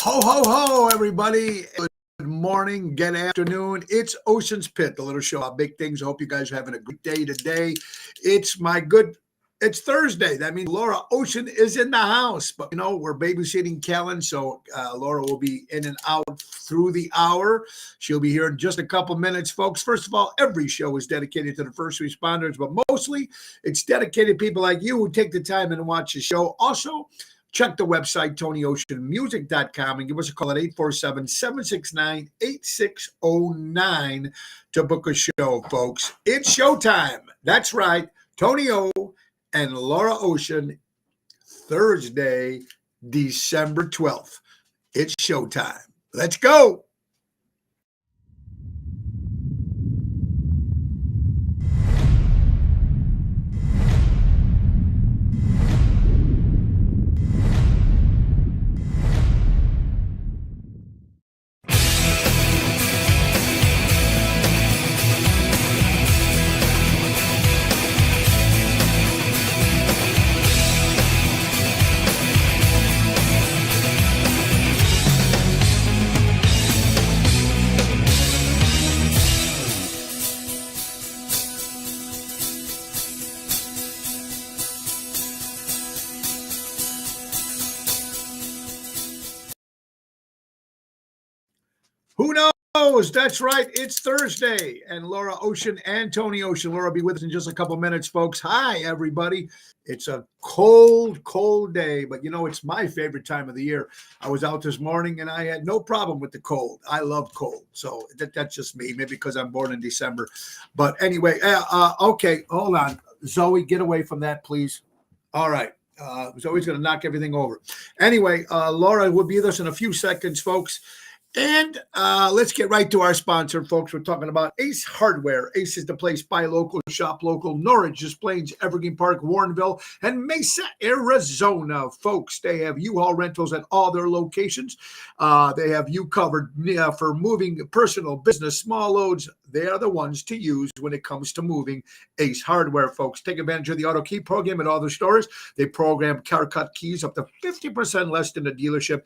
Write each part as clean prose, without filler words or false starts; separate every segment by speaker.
Speaker 1: Ho, ho, ho, everybody. Good morning, good afternoon. It's Ocean's Pit, the little show about big things. I hope you guys are having a good day today. It's Thursday. That means Laura Ocean is in the house. But, we're babysitting Kellen, so Laura will be in and out through the hour. She'll be here in just a couple minutes, folks. First of all, every show is dedicated to the first responders, but mostly it's dedicated to people like you who take the time and watch the show. Also, check the website, TonyOceanMusic.com, and give us a call at 847-769-8609 to book a show, folks. It's showtime. That's right. Tony O and Laura Ocean, Thursday, December 12th. It's showtime. Let's go. Who knows? That's right. It's Thursday, and Laura Ocean and Tony Ocean. Laura will be with us in just a couple minutes, folks. Hi, everybody. It's a cold, cold day, but it's my favorite time of the year. I was out this morning, and I had no problem with the cold. I love cold, so that's just me, maybe because I'm born in December. But anyway, okay, hold on. Zoe, get away from that, please. All right. Zoe's going to knock everything over. Anyway, Laura will be with us in a few seconds, folks. And let's get right to our sponsor, folks. We're talking about Ace Hardware. Ace is the place. Buy local, shop local. Norridge, Des Plaines, Evergreen Park, Warrenville, and Mesa, Arizona. Folks, they have U-Haul rentals at all their locations. They have you covered for moving personal, business, small loads. They are the ones to use when it comes to moving. Ace Hardware, folks. Take advantage of the auto key program at all their stores. They program car cut keys up to 50% less than the dealership,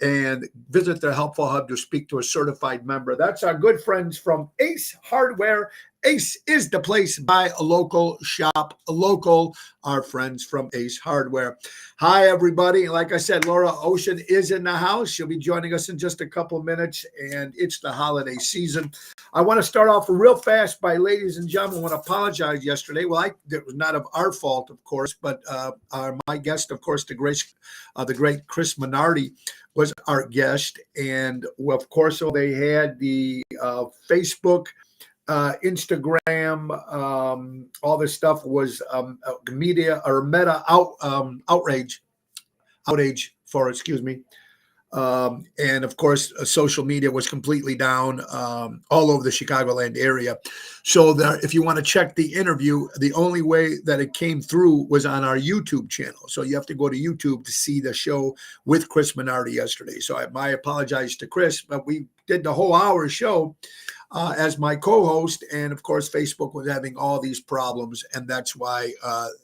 Speaker 1: and visit their helpful hub to speak to a certified member. That's our good friends from Ace Hardware. Ace is the place. Buy a local, shop a local. Our friends from Ace Hardware. Hi, everybody. Like I said, Laura Ocean is in the house. She'll be joining us in just a couple of minutes, and it's the holiday season. I want to start off real fast by, ladies and gentlemen, I want to apologize yesterday. Well, it was not of our fault, of course, but my guest, of course, the great Chris Minardi was our guest. And, of course, so they had the Facebook, Instagram, all this stuff was media or meta outrage for, excuse me. And of course, social media was completely down all over the Chicagoland area. So if you want to check the interview, the only way that it came through was on our YouTube channel. So you have to go to YouTube to see the show with Chris Minardi yesterday. So I apologize to Chris, but we did the whole hour show as my co-host. And of course, Facebook was having all these problems. And that's why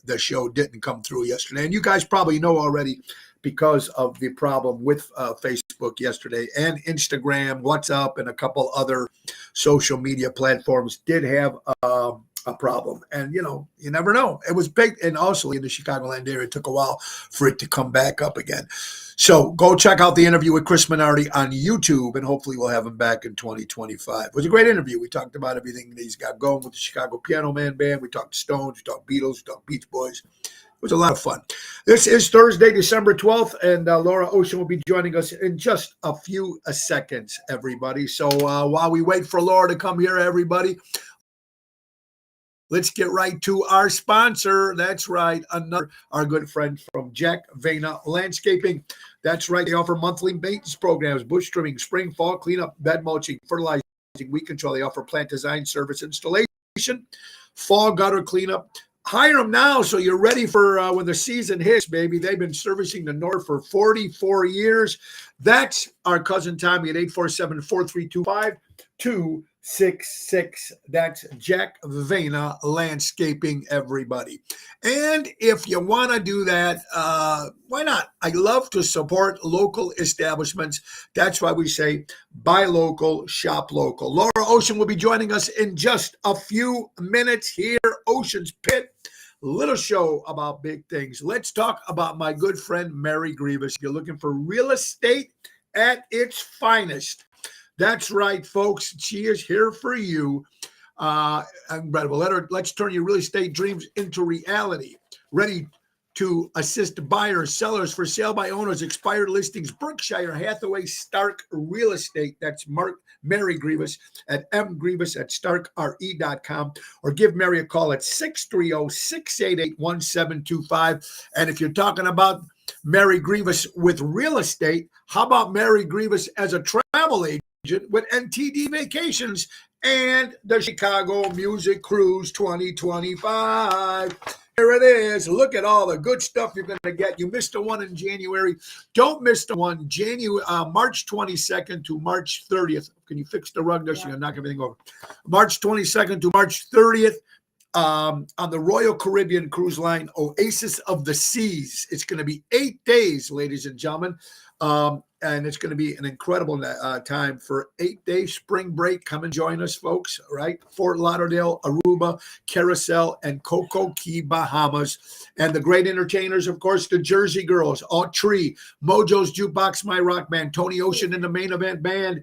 Speaker 1: the show didn't come through yesterday. And you guys probably know already, because of the problem with Facebook yesterday, and Instagram, WhatsApp, and a couple other social media platforms did have a problem. And, you never know. It was big. And also in the Chicagoland area, it took a while for it to come back up again. So go check out the interview with Chris Minardi on YouTube, and hopefully we'll have him back in 2025. It was a great interview. We talked about everything that he's got going with the Chicago Piano Man Band. We talked Stones, we talked Beatles, we talked Beach Boys. It was a lot of fun. This is Thursday, December 12th, and Laura Ocean will be joining us in just a few seconds, everybody. So while we wait for Laura to come here, everybody, let's get right to our sponsor. That's right, our good friend from Jack Vena Landscaping. That's right, they offer monthly maintenance programs, bush trimming, spring, fall cleanup, bed mulching, fertilizing, weed control. They offer plant design, service, installation, fall gutter cleanup. Hire them now so you're ready for when the season hits, baby. They've been servicing the North for 44 years. That's our cousin Tommy at 847-432-52 That's Jack Vena Landscaping, everybody. And if you want to do that, why not? I love to support local establishments. That's why we say buy local, shop local. Laura Ocean will be joining us in just a few minutes here, Ocean's Pit. Little show about big things. Let's talk about my good friend Mary Grievous. You're looking for real estate at its finest. That's right, folks. She is here for you. Incredible. Let's turn your real estate dreams into reality. Ready to assist buyers, sellers, for sale by owners, expired listings, Berkshire Hathaway Stark Real Estate. That's Mary Grievous at mgrievous@starkre.com, or give Mary a call at 630-688-1725. And if you're talking about Mary Grievous with real estate, how about Mary Grievous as a travel agent with NTD Vacations and the Chicago Music Cruise 2025? Here it is. Look at all the good stuff you're going to get. You missed the one in January. Don't miss the one March 22nd to March 30th. Can you fix the rug there so you knock everything over? March 22nd to March 30th. On the Royal Caribbean Cruise Line, Oasis of the Seas. It's going to be 8 days, ladies and gentlemen. And it's going to be an incredible time for 8-day spring break. Come and join us, folks, right? Fort Lauderdale, Aruba, Carousel, and Coco Key, Bahamas. And the great entertainers, of course, the Jersey Girls, Autry, Mojo's Jukebox, My Rock Band, Tony Ocean in the main event band,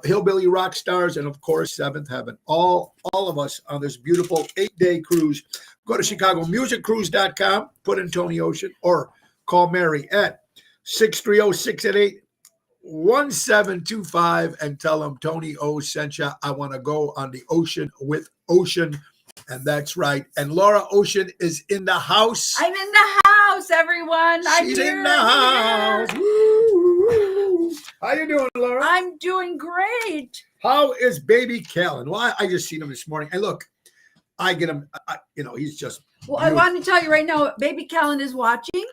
Speaker 1: Hillbilly Rock Stars, and of course, Seventh Heaven. All of us on this beautiful 8-day cruise. Go to ChicagoMusicCruise.com, put in Tony Ocean, or call Mary at 630-688-1725 and tell them Tony O sent you. I want to go on the ocean with Ocean. And that's right. And Laura Ocean is in the house.
Speaker 2: I'm in the house, everyone.
Speaker 1: She's in the house. How you doing, Laura?
Speaker 2: I'm doing great.
Speaker 1: How is baby Callan? Well, I just seen him this morning. And look, I get him, he's just
Speaker 2: Well, I want to tell you right now, baby Callan is watching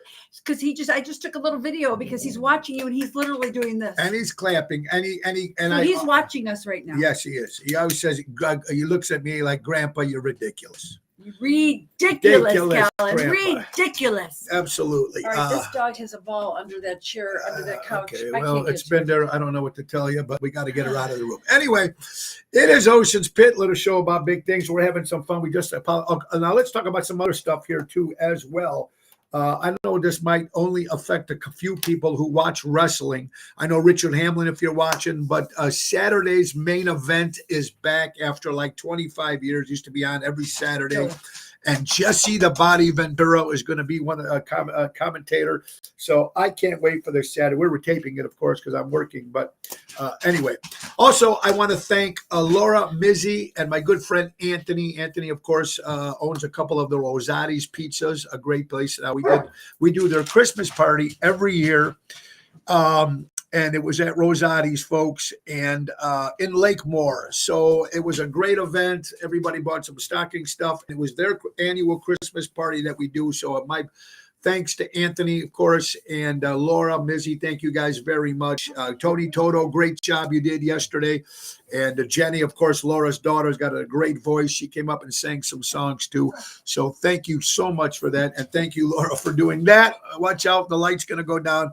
Speaker 2: because I just took a little video because he's watching you and he's literally doing this.
Speaker 1: And he's clapping.
Speaker 2: He's watching us right now.
Speaker 1: Yes, he is. He always says, he looks at me like, Grandpa, you're ridiculous.
Speaker 2: Ridiculous, Callan. Ridiculous.
Speaker 1: Absolutely.
Speaker 2: All right, this dog has a ball under that chair, under that couch.
Speaker 1: Okay, well, it's been there. I don't know what to tell you, but we got to get her out of the room. Anyway, it is Ocean's Pit, little show about big things. We're having some fun. Now let's talk about some other stuff here too as well. I know this might only affect a few people who watch wrestling. I know Richard Hamlin, if you're watching, but Saturday's main event is back after like 25 years. Used to be on every Saturday. And Jesse the Body Ventura is going to be one of a commentator. So I can't wait for this Saturday. We're taping it, of course, because I'm working. But anyway, also I want to thank Laura Mizzi and my good friend Anthony. Anthony, of course, owns a couple of the Rosati's Pizzas, a great place. We do their Christmas party every year. And it was at Rosati's, folks, and in Lake Moore. So it was a great event. Everybody bought some stocking stuff. It was their annual Christmas party that we do. So thanks to Anthony, of course, and Laura, Mizzi, thank you guys very much. Tony Toto, great job you did yesterday. And Jenny, of course, Laura's daughter, has got a great voice. She came up and sang some songs too. So thank you so much for that. And thank you, Laura, for doing that. Watch out, the light's going to go down.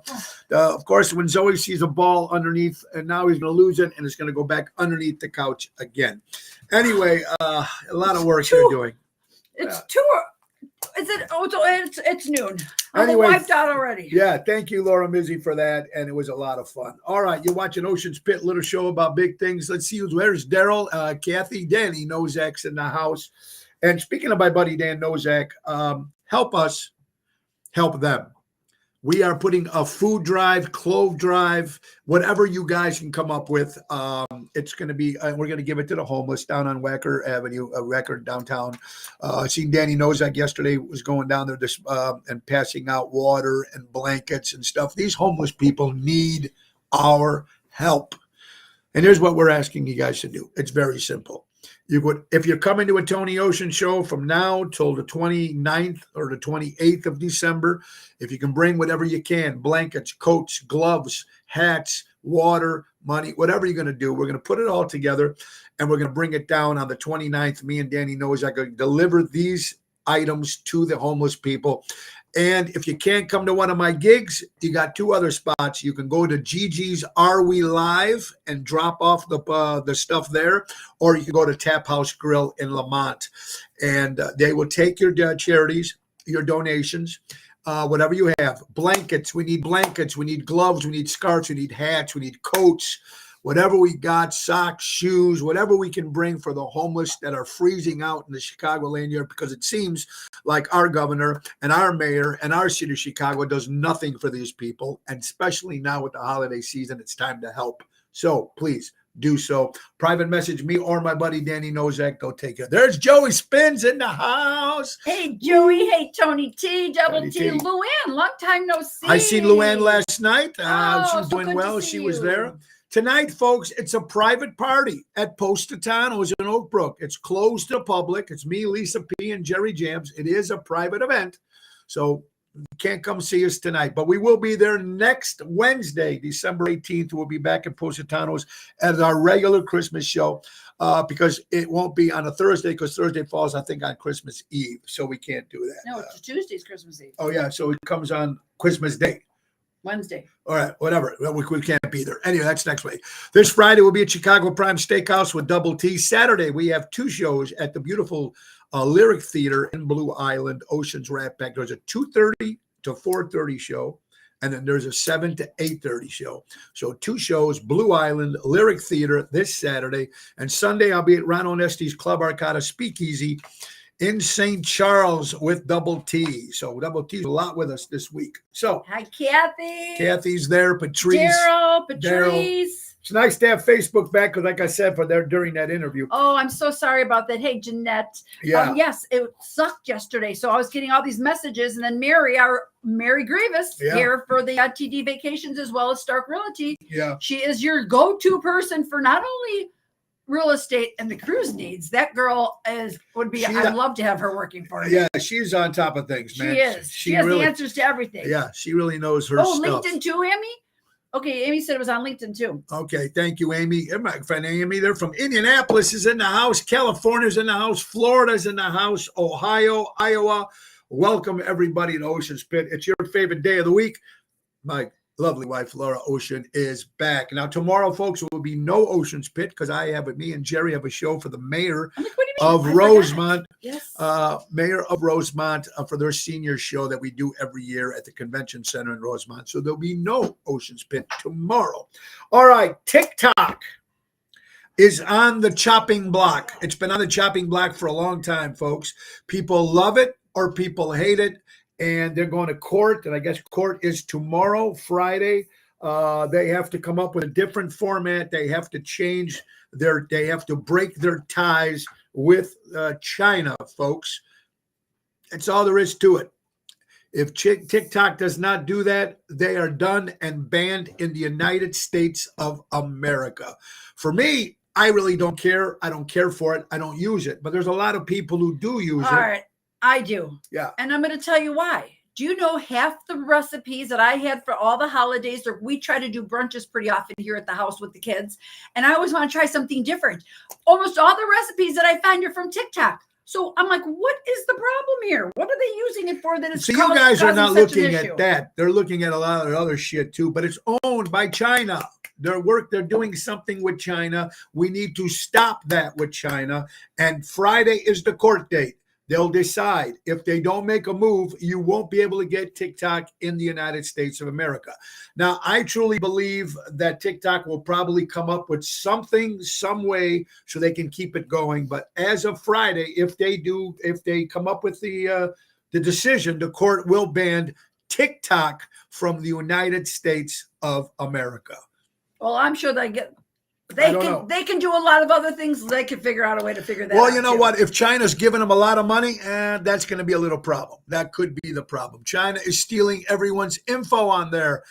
Speaker 1: Of course, when Zoe sees a ball underneath, and now he's going to lose it, and it's going to go back underneath the couch again. Anyway, a lot of work you're doing.
Speaker 2: It's it's noon.
Speaker 1: Anyway,
Speaker 2: I'm wiped out already.
Speaker 1: Yeah, thank you, Laura Mizzi, for that, and it was a lot of fun. All right, you're watching Ocean's Pit, little show about big things. Let's see where's Daryl, Kathy, Danny Nozak's in the house. And speaking of my buddy Dan Nozak, help us help them. We are putting a food drive, clove drive, whatever you guys can come up with. It's going to be, we're going to give it to the homeless down on Wacker Avenue, Wacker downtown. I seen Danny Nozak yesterday, was going down there and passing out water and blankets and stuff. These homeless people need our help. And here's what we're asking you guys to do. It's very simple. If you're coming to a Tony Ocean show from now till the 29th or the 28th of December, if you can bring whatever you can, blankets, coats, gloves, hats, water, money, whatever you're going to do. We're going to put it all together and we're going to bring it down on the 29th. Me and Danny knows I could deliver these items to the homeless people. And if you can't come to one of my gigs, you got two other spots. You can go to Gigi's Are We Live and drop off the stuff there, or you can go to Tap House Grill in Lamont, and they will take your charities, your donations, whatever you have. Blankets, we need blankets, we need gloves, we need scarves, we need hats, we need coats, whatever we got, socks, shoes, whatever we can bring for the homeless that are freezing out in the Chicagoland area, because it seems like our governor and our mayor and our city of Chicago does nothing for these people. And especially now with the holiday season, it's time to help. So please do so. Private message me or my buddy Danny Nozak. Go take it. There's Joey Spins in the house.
Speaker 2: Hey, Joey. Hey, Tony T. Double
Speaker 1: Tony
Speaker 2: T.
Speaker 1: T.
Speaker 2: Luann, long time no see.
Speaker 1: I seen Luann last night.
Speaker 2: Oh,
Speaker 1: She was
Speaker 2: so
Speaker 1: doing
Speaker 2: good to
Speaker 1: well.
Speaker 2: see
Speaker 1: She was
Speaker 2: you.
Speaker 1: there. Tonight, folks, it's a private party at Positano's in Oak Brook. It's closed to the public. It's me, Lisa P., and Jerry Jams. It is a private event, so you can't come see us tonight. But we will be there next Wednesday, December 18th. We'll be back at Positano's at our regular Christmas show because it won't be on a Thursday, because Thursday falls, I think, on Christmas Eve, so we can't do that.
Speaker 2: No, it's Tuesday's Christmas Eve.
Speaker 1: Oh, yeah, so it comes on Christmas Day.
Speaker 2: Wednesday.
Speaker 1: All right, whatever. We can't be there. Anyway, that's next week. This Friday, we'll be at Chicago Prime Steakhouse with Double T. Saturday, we have two shows at the beautiful Lyric Theater in Blue Island, Ocean's Rat Pack. There's a 2:30 to 4:30 show, and then there's a 7 to 8:30 show. So two shows, Blue Island, Lyric Theater this Saturday. And Sunday, I'll be at Ron Onesti's Club Arcada Speakeasy in St. Charles with Double T. So Double T's a lot with us this week. So
Speaker 2: Hi, Kathy.
Speaker 1: Kathy's there, Patrice.
Speaker 2: Daryl, Patrice.
Speaker 1: It's nice to have Facebook back, because like I said, during that interview.
Speaker 2: Oh, I'm so sorry about that. Hey, Jeanette.
Speaker 1: Yeah.
Speaker 2: Yes, it sucked yesterday. So I was getting all these messages, and then Mary Grievous here for the TD Vacations as well as Stark Realty.
Speaker 1: Yeah.
Speaker 2: She is your go-to person for not only real estate and the cruise needs. That girl would be. I'd love to have her working for you.
Speaker 1: Yeah, she's on top of things, man.
Speaker 2: She is. She has the answers to everything.
Speaker 1: Yeah, she really knows her
Speaker 2: stuff.
Speaker 1: stuff.
Speaker 2: LinkedIn too, Amy? Okay, Amy said it was on LinkedIn too.
Speaker 1: Okay, thank you, Amy. My friend Amy, they're from Indianapolis is in the house. California's in the house. Florida's in the house. Ohio, Iowa. Welcome, everybody to Ocean's Pit. It's your favorite day of the week. My lovely wife, Laura Ocean, is back. Now, tomorrow, folks, will be no Ocean's Pit, because me and Jerry have a show for the mayor of Rosemont.
Speaker 2: Yes.
Speaker 1: Mayor of Rosemont for their senior show that we do every year at the convention center in Rosemont. So there'll be no Ocean's Pit tomorrow. All right, TikTok is on the chopping block. It's been on the chopping block for a long time, folks. People love it or people hate it, and they're going to court. And I guess court is tomorrow, Friday. They have to come up with a different format. They have to change they have to break their ties with China, folks. That's all there is to it. If TikTok does not do that, they are done and banned in the United States of America. For me, I really don't care. I don't care for it. I don't use it. But there's a lot of people who do use it.
Speaker 2: All right, I do.
Speaker 1: Yeah.
Speaker 2: And I'm going to tell you why. Do you know half the recipes that I had for all the holidays, or we try to do brunches pretty often here at the house with the kids, and I always want to try something different. Almost all the recipes that I find are from TikTok. So I'm like, what is the problem here? What are they using it for that it's
Speaker 1: So you guys are not looking at that. They're looking at a lot of other shit too, but it's owned by China. They're doing something with China. We need to stop that with China. And Friday is the court date. They'll decide. If they don't make a move, you won't be able to get TikTok in the United States of America. Now, I truly believe that TikTok will probably come up with something, some way, so they can keep it going. But as of Friday, if they come up with the decision, the court will ban TikTok from the United States of America.
Speaker 2: Well, I'm sure they get
Speaker 1: I don't know.
Speaker 2: They can do a lot of other things. They can figure out a way to figure that out.
Speaker 1: Well, you know
Speaker 2: too.
Speaker 1: what? If China's giving them a lot of money, that's going to be a little problem. That could be the problem. China is stealing everyone's info on there.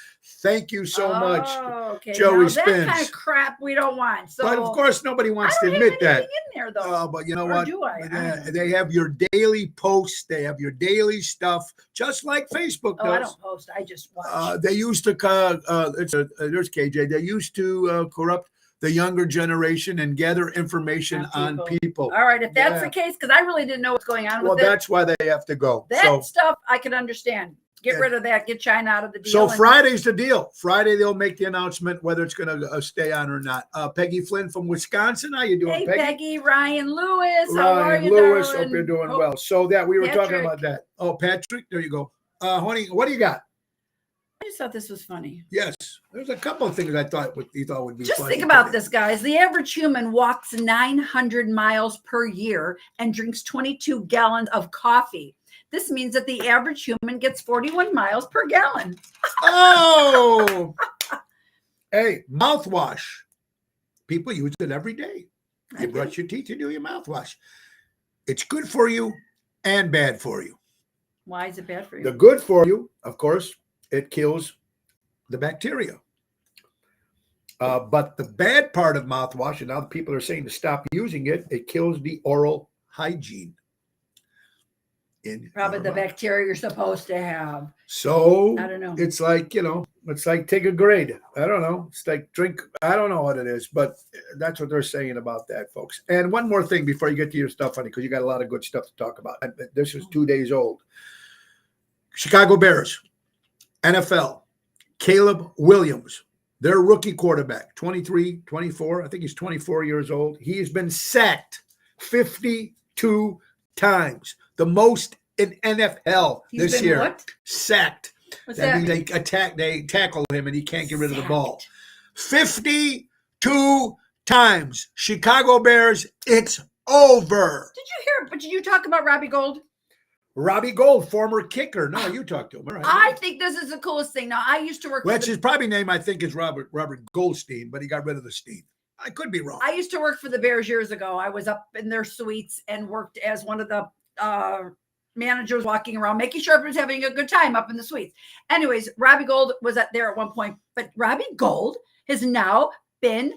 Speaker 1: Thank you so much,
Speaker 2: okay.
Speaker 1: Joey
Speaker 2: Now,
Speaker 1: Spins.
Speaker 2: that kind of crap we don't want. So,
Speaker 1: but of course, nobody wants
Speaker 2: I
Speaker 1: to
Speaker 2: don't
Speaker 1: admit
Speaker 2: have
Speaker 1: that.
Speaker 2: anything in there though.
Speaker 1: But you know
Speaker 2: Or
Speaker 1: what?
Speaker 2: do I? I don't know.
Speaker 1: They have your daily posts. They have your daily stuff, just like Facebook does.
Speaker 2: Oh, I don't post. I just watch.
Speaker 1: They used to, there's KJ. They used to corrupt the younger generation and gather information on people.
Speaker 2: All right, if that's
Speaker 1: Yeah.
Speaker 2: the case, because I really didn't know what's going on
Speaker 1: Well,
Speaker 2: with it.
Speaker 1: that's why they have to go.
Speaker 2: That stuff I can understand. Get
Speaker 1: Yeah.
Speaker 2: rid of that. Get China out of the deal.
Speaker 1: So
Speaker 2: and-
Speaker 1: Friday's the deal. Friday they'll make the announcement whether it's going to stay on or not. Peggy Flynn from Wisconsin, how you doing,
Speaker 2: Hey,
Speaker 1: Peggy?
Speaker 2: Peggy, Ryan Lewis. How are
Speaker 1: Ryan
Speaker 2: you,
Speaker 1: Lewis,
Speaker 2: darling?
Speaker 1: hope you're doing
Speaker 2: Hope-
Speaker 1: well. So that we were talking
Speaker 2: Patrick.
Speaker 1: about that. Oh, Patrick, there you go. Honey, what do you got?
Speaker 2: I just thought this was funny.
Speaker 1: Yes, there's a couple of things I thought you thought would be.
Speaker 2: Just
Speaker 1: funny
Speaker 2: think about
Speaker 1: today.
Speaker 2: this, guys. The average human walks 900 miles per year and drinks 22 gallons of coffee. This means that the average human gets 41 miles per gallon.
Speaker 1: Oh, hey, mouthwash. People use it every day.
Speaker 2: I
Speaker 1: You
Speaker 2: do.
Speaker 1: brush your teeth, you do your mouthwash. It's good for you and bad for you.
Speaker 2: Why is it bad for you?
Speaker 1: The good for you, of course, it kills the bacteria. But the bad part of mouthwash, and now people are saying to stop using it, it kills the oral hygiene.
Speaker 2: Probably
Speaker 1: your
Speaker 2: the
Speaker 1: mouth.
Speaker 2: bacteria you're supposed to have.
Speaker 1: So
Speaker 2: I don't know.
Speaker 1: it's like, it's like take a grade. I don't know. It's like drink. I don't know what it is, but that's what they're saying about that, folks. And one more thing before you get to your stuff, honey, because you got a lot of good stuff to talk about. This is 2 days old. Chicago Bears, NFL, Caleb Williams, their rookie quarterback, 23, 24. I think he's 24 years old. He has been sacked 52 times, the most in NFL
Speaker 2: He's
Speaker 1: this
Speaker 2: been
Speaker 1: year.
Speaker 2: what?
Speaker 1: Sacked.
Speaker 2: What's
Speaker 1: That
Speaker 2: that?
Speaker 1: means they tackle him and he can't get rid of the ball.
Speaker 2: Sacked.
Speaker 1: 52 times. Chicago Bears, it's over.
Speaker 2: Did you hear? But did you talk about Robbie Gold?
Speaker 1: Robbie Gold, former kicker. No, you talked to him. All right.
Speaker 2: I think this is the coolest thing. Now, I used to work.
Speaker 1: Which
Speaker 2: for
Speaker 1: his probably name, I think, is Robert Goldstein, but he got rid of the Steen. I could be wrong.
Speaker 2: I used to work for the Bears years ago. I was up in their suites and worked as one of the managers walking around, making sure everyone's having a good time up in the suites. Anyways, Robbie Gold was there at one point, but Robbie Gold has now been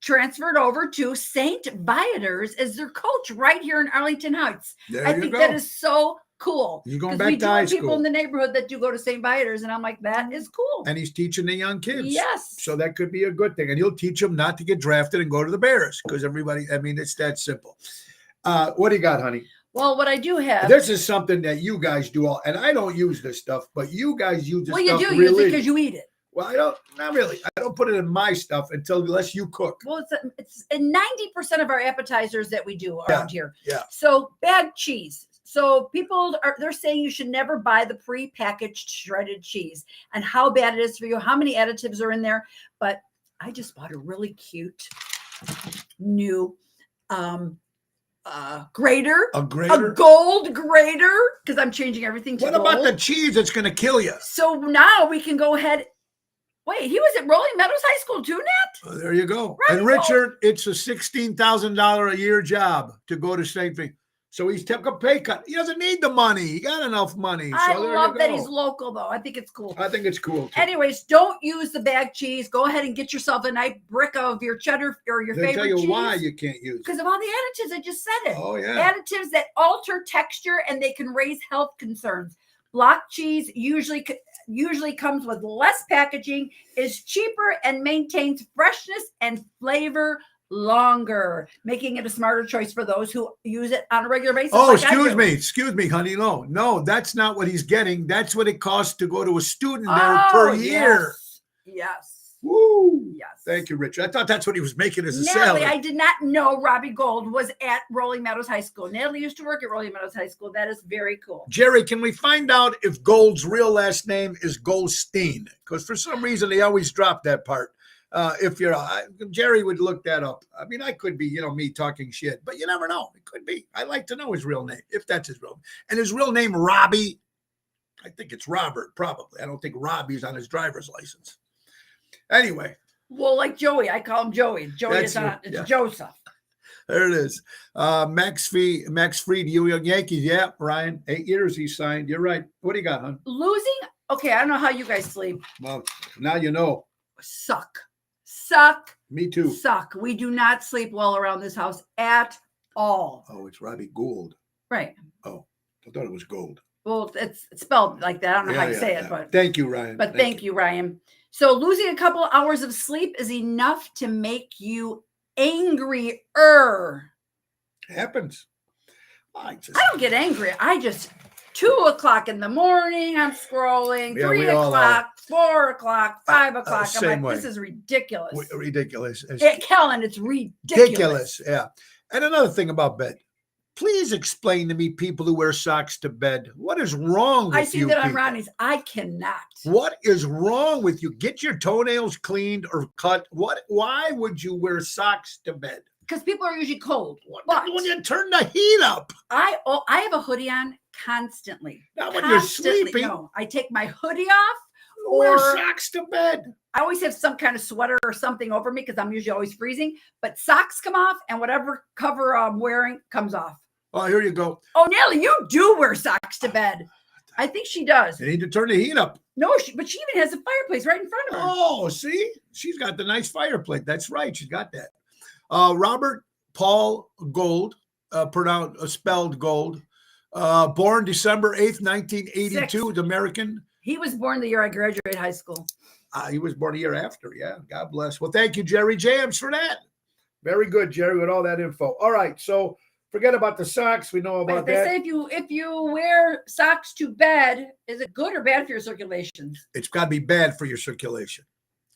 Speaker 2: transferred over to St. Viator's as their coach right here in Arlington Heights.
Speaker 1: There
Speaker 2: I
Speaker 1: you
Speaker 2: think
Speaker 1: go.
Speaker 2: that is so cool.
Speaker 1: He's going
Speaker 2: 'Cause
Speaker 1: back
Speaker 2: we
Speaker 1: to
Speaker 2: do
Speaker 1: high
Speaker 2: have people
Speaker 1: school.
Speaker 2: in the neighborhood that do go to St. Viator's, and I'm like, that is cool.
Speaker 1: And he's teaching the young kids.
Speaker 2: Yes.
Speaker 1: So that could be a good thing. And he'll teach them not to get drafted and go to the Bears because everybody, it's that simple. What do you got, honey?
Speaker 2: Well, what I do have.
Speaker 1: This is something that you guys do all, and I don't use this stuff, but you guys use this
Speaker 2: Well, you
Speaker 1: stuff
Speaker 2: do use it
Speaker 1: really.
Speaker 2: because you eat it.
Speaker 1: Well, I don't, not really. I don't put it in my stuff unless you cook.
Speaker 2: Well, it's in 90% of our appetizers that we do around here.
Speaker 1: yeah.
Speaker 2: So bad cheese. So they're saying you should never buy the pre-packaged shredded cheese and how bad it is for you, how many additives are in there. But I just bought a really cute new grater,
Speaker 1: A grater.
Speaker 2: a gold grater, because I'm changing everything to
Speaker 1: What
Speaker 2: gold.
Speaker 1: about the cheese that's going to kill you?
Speaker 2: So now we can go ahead. Wait, he was at Rolling Meadows High School too, Nat?
Speaker 1: Oh, there you go.
Speaker 2: Right.
Speaker 1: And Richard, it's a $16,000 a year job to go to St. Vincent. So he's took a pay cut. He doesn't need the money. He got enough money.
Speaker 2: I
Speaker 1: So there
Speaker 2: love
Speaker 1: you
Speaker 2: that
Speaker 1: go.
Speaker 2: he's local, though. I think it's cool.
Speaker 1: I think it's cool. Too.
Speaker 2: Anyways, don't use the bag cheese. Go ahead and get yourself a nice brick of your cheddar or your
Speaker 1: They'll
Speaker 2: favorite
Speaker 1: tell you
Speaker 2: cheese.
Speaker 1: why you can't use it.
Speaker 2: Because of all the additives. I just said it.
Speaker 1: Oh, yeah.
Speaker 2: Additives that alter texture and they can raise health concerns. Block cheese usually comes with less packaging, is cheaper, and maintains freshness and flavor longer, making it a smarter choice for those who use it on a regular basis.
Speaker 1: Oh,
Speaker 2: like I do.
Speaker 1: excuse me, honey. No, that's not what he's getting. That's what it costs to go to a student there per year.
Speaker 2: Yes.
Speaker 1: Woo.
Speaker 2: Yes.
Speaker 1: Thank you, Richard. I thought that's what he was making as a
Speaker 2: Natalie,
Speaker 1: salary.
Speaker 2: I did not know Robbie Gold was at Rolling Meadows High School. Natalie used to work at Rolling Meadows High School. That is very cool.
Speaker 1: Jerry, can we find out if Gold's real last name is Goldstein? Because for some reason they always drop that part. Jerry would look that up. I mean, I could be, me talking shit, but you never know. It could be. I'd like to know his real name, if that's his real name. And his real name, Robbie, I think it's Robert, probably. I don't think Robbie's on his driver's license. Anyway,
Speaker 2: Well, like Joey, I call him Joey. Joey
Speaker 1: That's
Speaker 2: is not.
Speaker 1: right,
Speaker 2: It's
Speaker 1: yeah.
Speaker 2: Joseph.
Speaker 1: There it is. Max Fried, New York Yankees. Yeah, Ryan, 8 years he signed. You're right. What do you got, hon?
Speaker 2: Losing. Okay, I don't know how you guys sleep.
Speaker 1: Well, now you know.
Speaker 2: Suck.
Speaker 1: Me too.
Speaker 2: Suck. We do not sleep well around this house at all.
Speaker 1: Oh, it's Robbie Gould.
Speaker 2: Right.
Speaker 1: Oh, I thought it was gold.
Speaker 2: Well, it's spelled like that. I don't know how you say it, but
Speaker 1: thank you, Ryan.
Speaker 2: But thank you, Ryan. So losing a couple hours of sleep is enough to make you angrier.
Speaker 1: Happens.
Speaker 2: I don't get angry. I just 2:00 in the morning. I'm scrolling.
Speaker 1: Yeah,
Speaker 2: 3:00, 4:00, 5:00.
Speaker 1: same
Speaker 2: I'm like,
Speaker 1: way.
Speaker 2: this is ridiculous.
Speaker 1: Ridiculous.
Speaker 2: Kellen, it's ridiculous.
Speaker 1: Ridiculous. Yeah. And another thing about bed. Please explain to me, people who wear socks to bed, what is wrong with you?
Speaker 2: I see that on
Speaker 1: people?
Speaker 2: Ronnie's. I cannot.
Speaker 1: What is wrong with you? Get your toenails cleaned or cut. Why would you wear socks to bed?
Speaker 2: Because people are usually cold.
Speaker 1: When you turn the heat up.
Speaker 2: I have a hoodie on constantly.
Speaker 1: Not when you're sleeping.
Speaker 2: No, I take my hoodie off.
Speaker 1: Wear
Speaker 2: Or
Speaker 1: socks to bed.
Speaker 2: I always have some kind of sweater or something over me because I'm usually always freezing. But socks come off, and whatever cover I'm wearing comes off.
Speaker 1: Oh, here you go.
Speaker 2: Oh, Nellie, you do wear socks to bed. I think she does.
Speaker 1: You need to turn the heat up.
Speaker 2: No, but she even has a fireplace right in front of her.
Speaker 1: Oh, see? She's got the nice fireplace. That's right. She's got that. Robert Paul Gold, spelled Gold, born December 8th, 1982, is American.
Speaker 2: He was born the year I graduated high school.
Speaker 1: He was born a year after. Yeah, God bless. Well, thank you, Jerry James, for that. Very good, Jerry, with all that info. All right, so forget about the socks. We know about
Speaker 2: They
Speaker 1: that.
Speaker 2: say if you wear socks to bed, is it good or bad for your circulation?
Speaker 1: It's got to be bad for your circulation.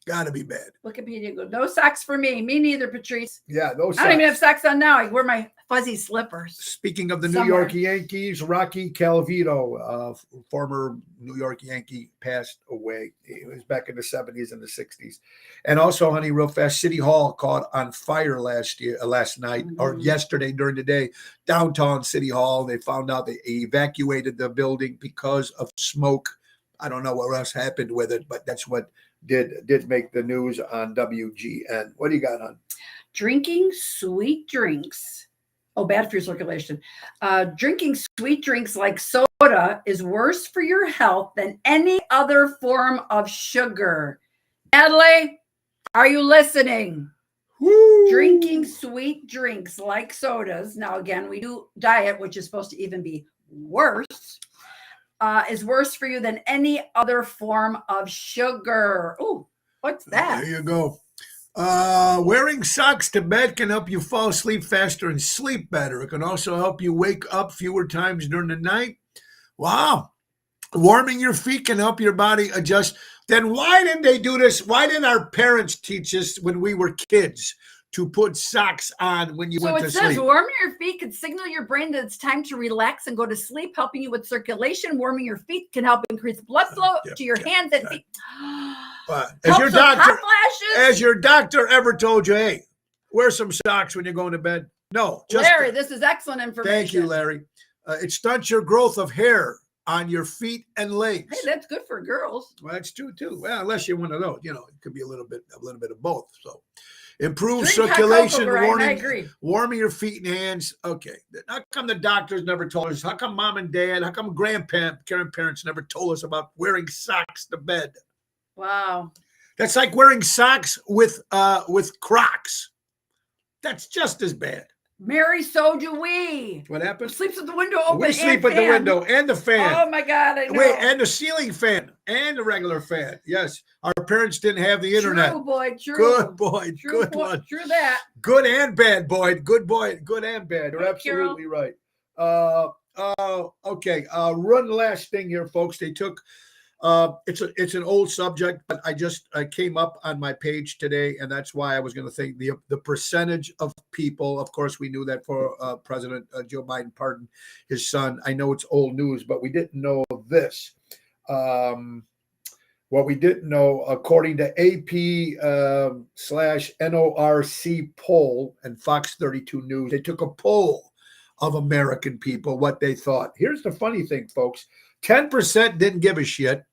Speaker 1: Got to be bad.
Speaker 2: Wikipedia goes, no socks for me. Me neither, Patrice.
Speaker 1: Yeah, those.
Speaker 2: I don't even have socks on now. I wear my fuzzy slippers.
Speaker 1: Speaking of the New
Speaker 2: Somewhere.
Speaker 1: York Yankees, Rocky Calvito, former New York Yankee, passed away. He was back in the 70s and the 60s. And also, honey, real fast, City Hall caught on fire last night or yesterday during the day, downtown City Hall. They found out they evacuated the building because of smoke. I don't know what else happened with it, but that's what did make the news on WGN. What do you got on?
Speaker 2: Drinking sweet drinks. Oh, bad for your circulation. Drinking sweet drinks like soda is worse for your health than any other form of sugar. Natalie, are you listening?
Speaker 1: Woo!
Speaker 2: Drinking sweet drinks like sodas. Now, again, we do diet, which is supposed to even be worse. Is worse for you than any other form of sugar. Oh, what's that?
Speaker 1: There you go. Wearing socks to bed can help you fall asleep faster and sleep better. It can also help you wake up fewer times during the night. Wow. Warming your feet can help your body adjust. Then why didn't they do this? Why didn't our parents teach us when we were kids to put socks on when you went to
Speaker 2: So it says
Speaker 1: sleep?
Speaker 2: warming your feet can signal your brain that it's time to relax and go to sleep, helping you with circulation. Warming your feet can help increase blood flow to your hands and feet.
Speaker 1: As
Speaker 2: Helps
Speaker 1: your
Speaker 2: with
Speaker 1: doctor,
Speaker 2: hot flashes.
Speaker 1: has your doctor ever told you, hey, wear some socks when you're going to bed? No.
Speaker 2: Larry, this is excellent information.
Speaker 1: Thank you, Larry. It stunts your growth of hair on your feet and legs.
Speaker 2: Hey, that's good for girls.
Speaker 1: Well, that's true too. Well, unless you're one of those, it could be a little bit of both. So, improve
Speaker 2: Drink hot
Speaker 1: circulation,
Speaker 2: cocoa, Brian, I agree.
Speaker 1: warming your feet and hands. Okay, how come the doctors never told us? How come mom and dad? How come grandparents never told us about wearing socks to bed?
Speaker 2: Wow.
Speaker 1: That's like wearing socks with Crocs. That's just as bad.
Speaker 2: Mary, so do we.
Speaker 1: What happens?
Speaker 2: Sleeps with the window open.
Speaker 1: We sleep with the
Speaker 2: fan.
Speaker 1: window and the fan.
Speaker 2: Oh my God, I know.
Speaker 1: Wait, and the ceiling fan and the regular fan. Yes, our parents didn't have the internet.
Speaker 2: True, boy. True.
Speaker 1: Good boy.
Speaker 2: True,
Speaker 1: Good
Speaker 2: boy,
Speaker 1: one.
Speaker 2: True that.
Speaker 1: Good and bad, Boyd. Good boy. Good and bad. You're
Speaker 2: Hey,
Speaker 1: absolutely right. Okay. One last thing here, folks. They took. It's an old subject, but I came up on my page today, and that's why I was going to think the percentage of people. Of course, we knew that for President Joe Biden pardoned his son. I know it's old news, but we didn't know this. What we didn't know, according to AP/NORC poll and Fox 32 News, they took a poll of American people, what they thought. Here's the funny thing, folks. 10% didn't give a shit.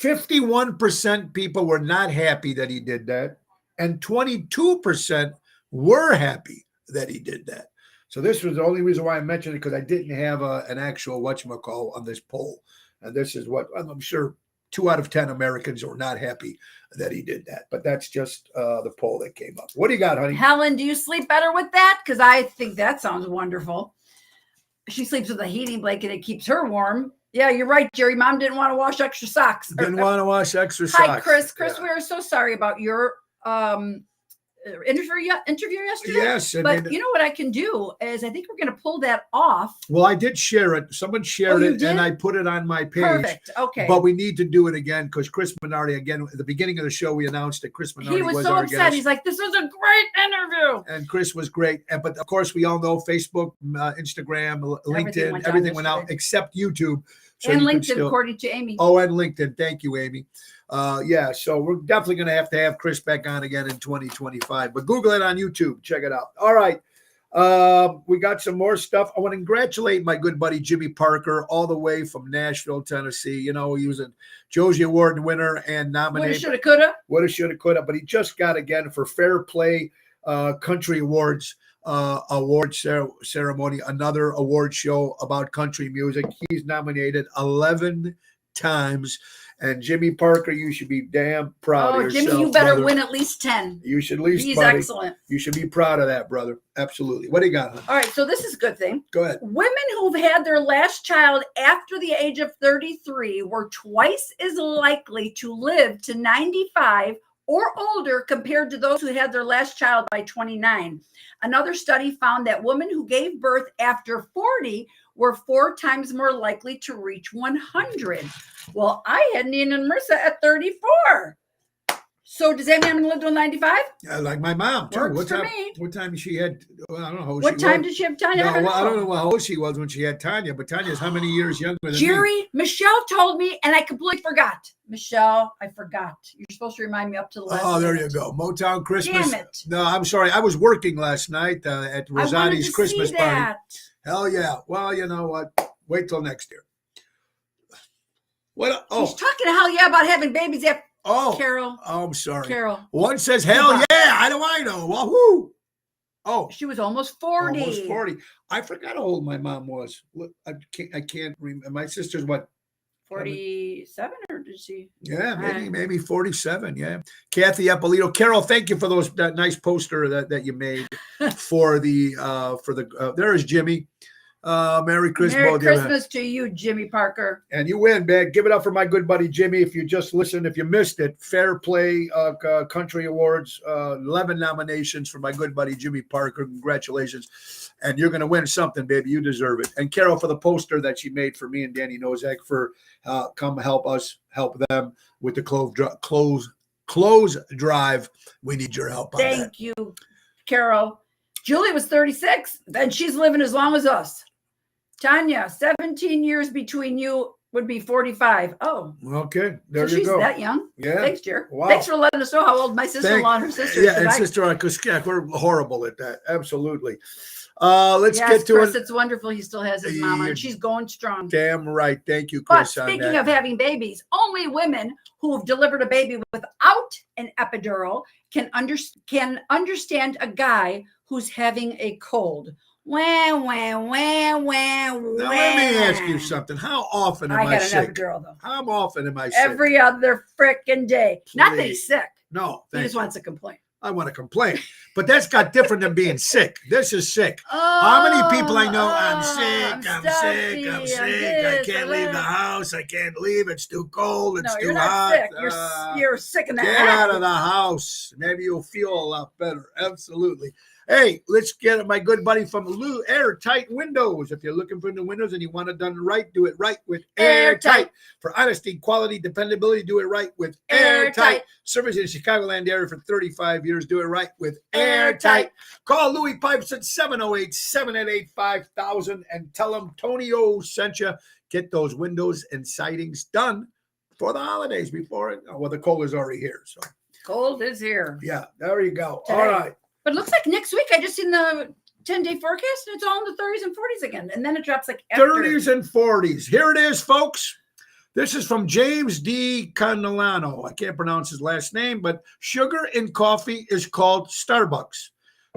Speaker 1: 51% people were not happy that he did that, and 22% were happy that he did that. So this was the only reason why I mentioned it, because I didn't have an actual whatchamacall on this poll. And this is what I'm sure 2 out of 10 Americans were not happy that he did that. But that's just the poll that came up. What do you got, honey?
Speaker 2: Helen, do you sleep better with that? Because I think that sounds wonderful. She sleeps with a heating blanket. It keeps her warm. Yeah, you're right, Jerry. Mom didn't want to wash extra socks.
Speaker 1: Didn't want to wash extra socks.
Speaker 2: Hi, Chris. Chris,
Speaker 1: Yeah.
Speaker 2: we are so sorry about your interview yesterday.
Speaker 1: Yes.
Speaker 2: But you know what I can do is I think we're going to pull that off.
Speaker 1: Well, I did share it. Someone shared
Speaker 2: you
Speaker 1: it,
Speaker 2: did?
Speaker 1: and I put it on my page.
Speaker 2: Perfect. Okay.
Speaker 1: But we need to do it again because Chris Minardi, again, at the beginning of the show, we announced that Chris Minardi
Speaker 2: He was so
Speaker 1: our
Speaker 2: upset.
Speaker 1: guest.
Speaker 2: He's like, this was a great interview.
Speaker 1: And Chris was great. But of course, we all know Facebook, Instagram, LinkedIn, everything went out
Speaker 2: yesterday.
Speaker 1: except YouTube. So
Speaker 2: And
Speaker 1: you can
Speaker 2: LinkedIn,
Speaker 1: still-
Speaker 2: according to Amy.
Speaker 1: Oh, and LinkedIn. Thank you, Amy. Yeah, so we're definitely going to have Chris back on again in 2025. But Google it on YouTube. Check it out. All right. We got some more stuff. I want to congratulate my good buddy Jimmy Parker, all the way from Nashville, Tennessee. You know, he was a Josie Award winner and
Speaker 2: Woulda,
Speaker 1: nominated.
Speaker 2: shoulda, coulda.
Speaker 1: Woulda, shoulda, coulda. But he just got, again, for Fair Play Country Awards award ceremony, another award show about country music. He's nominated 11 times. And Jimmy Parker, you should be damn proud of
Speaker 2: Oh,
Speaker 1: yourself.
Speaker 2: Jimmy, you better
Speaker 1: brother.
Speaker 2: win at least 10.
Speaker 1: You should at least,
Speaker 2: He's
Speaker 1: buddy,
Speaker 2: excellent.
Speaker 1: you should be proud of that, brother. Absolutely. What do you got, hon?
Speaker 2: All right, so this is a good thing.
Speaker 1: Go ahead.
Speaker 2: Women who've had their last child after the age of 33 were twice as likely to live to 95 or older compared to those who had their last child by 29. Another study found that women who gave birth after 40 were 4 times more likely to reach 100. Well, I had Nina and Marissa at 34. So does that mean I'm going to live till 95?
Speaker 1: Yeah, like my mom, too.
Speaker 2: Works for me.
Speaker 1: What time she had? Well, I don't know how old
Speaker 2: What
Speaker 1: she
Speaker 2: time
Speaker 1: was.
Speaker 2: did she have Tanya?
Speaker 1: No, well, I don't know how old she was when she had Tanya, but Tanya's how many years younger than me?
Speaker 2: Jerry, Michelle told me, and I completely forgot. Michelle, I forgot. You're supposed to remind me up to the last.
Speaker 1: Oh, there you
Speaker 2: minute.
Speaker 1: go. Motown Christmas.
Speaker 2: Damn it.
Speaker 1: No, I'm sorry. I was working last night at
Speaker 2: I wanted
Speaker 1: Rosati's
Speaker 2: to
Speaker 1: Christmas
Speaker 2: see
Speaker 1: party.
Speaker 2: that.
Speaker 1: Hell yeah. Well, you know what? Wait till next year. What?
Speaker 2: She's
Speaker 1: Oh,
Speaker 2: talking to hell yeah about having babies after
Speaker 1: oh,
Speaker 2: Carol.
Speaker 1: oh, I'm sorry.
Speaker 2: Carol.
Speaker 1: One says, hell
Speaker 2: Goodbye.
Speaker 1: yeah. I know. Wahoo. Oh,
Speaker 2: She was almost 40.
Speaker 1: almost 40. I forgot how old my mom was. Look, I can't remember. My sister's what?
Speaker 2: 47 or did she?
Speaker 1: Yeah,
Speaker 2: Right.
Speaker 1: maybe 47. Yeah. Kathy Eppolito. Carol, thank you for that nice poster that you made for the there is Jimmy. Merry Christmas.
Speaker 2: Merry
Speaker 1: both of you.
Speaker 2: Christmas to you, Jimmy Parker.
Speaker 1: And you win, man. Give it up for my good buddy Jimmy. If you just listened, if you missed it, Fair Play Country Awards, 11 nominations for my good buddy Jimmy Parker. Congratulations. And you're going to win something, baby. You deserve it. And Carol, for the poster that she made for me and Danny Nozak for come help us, help them with the clothes drive. We need your help on that.
Speaker 2: Thank you, Carol. Julie was 36, and she's living as long as us. Tanya, 17 years between you would be 45. Oh,
Speaker 1: Okay, there
Speaker 2: so
Speaker 1: you
Speaker 2: she's
Speaker 1: go.
Speaker 2: that young.
Speaker 1: Yeah.
Speaker 2: Thanks, Jer.
Speaker 1: Wow.
Speaker 2: Thanks for letting us know how old my sister-in-law and her sister is.
Speaker 1: Yeah, and
Speaker 2: 'cause I-
Speaker 1: sister, because we're horrible at that. Absolutely. Let's
Speaker 2: yes,
Speaker 1: get to
Speaker 2: Chris,
Speaker 1: it.
Speaker 2: it's wonderful he still has his mama,
Speaker 1: Yeah.
Speaker 2: and she's going strong.
Speaker 1: Damn right. Thank you,
Speaker 2: But
Speaker 1: Chris. on
Speaker 2: speaking
Speaker 1: that.
Speaker 2: of having babies, only women who have delivered a baby without an epidural can understand a guy who's having a cold. Wah, wah, wah, wah,
Speaker 1: Now, let me ask you
Speaker 2: wah.
Speaker 1: something. How often am
Speaker 2: I
Speaker 1: I
Speaker 2: got an
Speaker 1: sick?
Speaker 2: epidural though.
Speaker 1: How often am I sick?
Speaker 2: Every other frickin' day. Not that he's
Speaker 1: Please.
Speaker 2: sick.
Speaker 1: No,
Speaker 2: He
Speaker 1: thank
Speaker 2: just
Speaker 1: you.
Speaker 2: wants to complain.
Speaker 1: I want to complain. But that's got different than being sick. This is sick. How many people I know? I'm sick. I'm sick. I'm sick. I can't leave the house. I can't leave. It's too cold. It's
Speaker 2: No,
Speaker 1: too
Speaker 2: you're not
Speaker 1: hot.
Speaker 2: sick. You're sick in the
Speaker 1: Get
Speaker 2: head.
Speaker 1: out of the house. Maybe you'll feel a lot better. Absolutely. Hey, let's get my good buddy from Lou Airtight Windows. If you're looking for new windows and you want it done right, do it right with Airtight. For honesty, quality, dependability, do it right with Airtight.
Speaker 2: Airtight.
Speaker 1: Service in the Chicagoland area for 35 years. Do it right with Airtight. Call Louis Pipes at 708-788-5000 and tell them Tony O sent you. Get those windows and sidings done for the holidays before the cold is already here. So,
Speaker 2: Cold is here.
Speaker 1: yeah, there you go.
Speaker 2: Today.
Speaker 1: All right.
Speaker 2: But it looks like next week I just seen the 10-day forecast and it's all in the 30s and 40s again. And then it drops like after.
Speaker 1: 30s and 40s. Here it is, folks. This is from James D. Candelano. I can't pronounce his last name, but sugar in coffee is called Starbucks.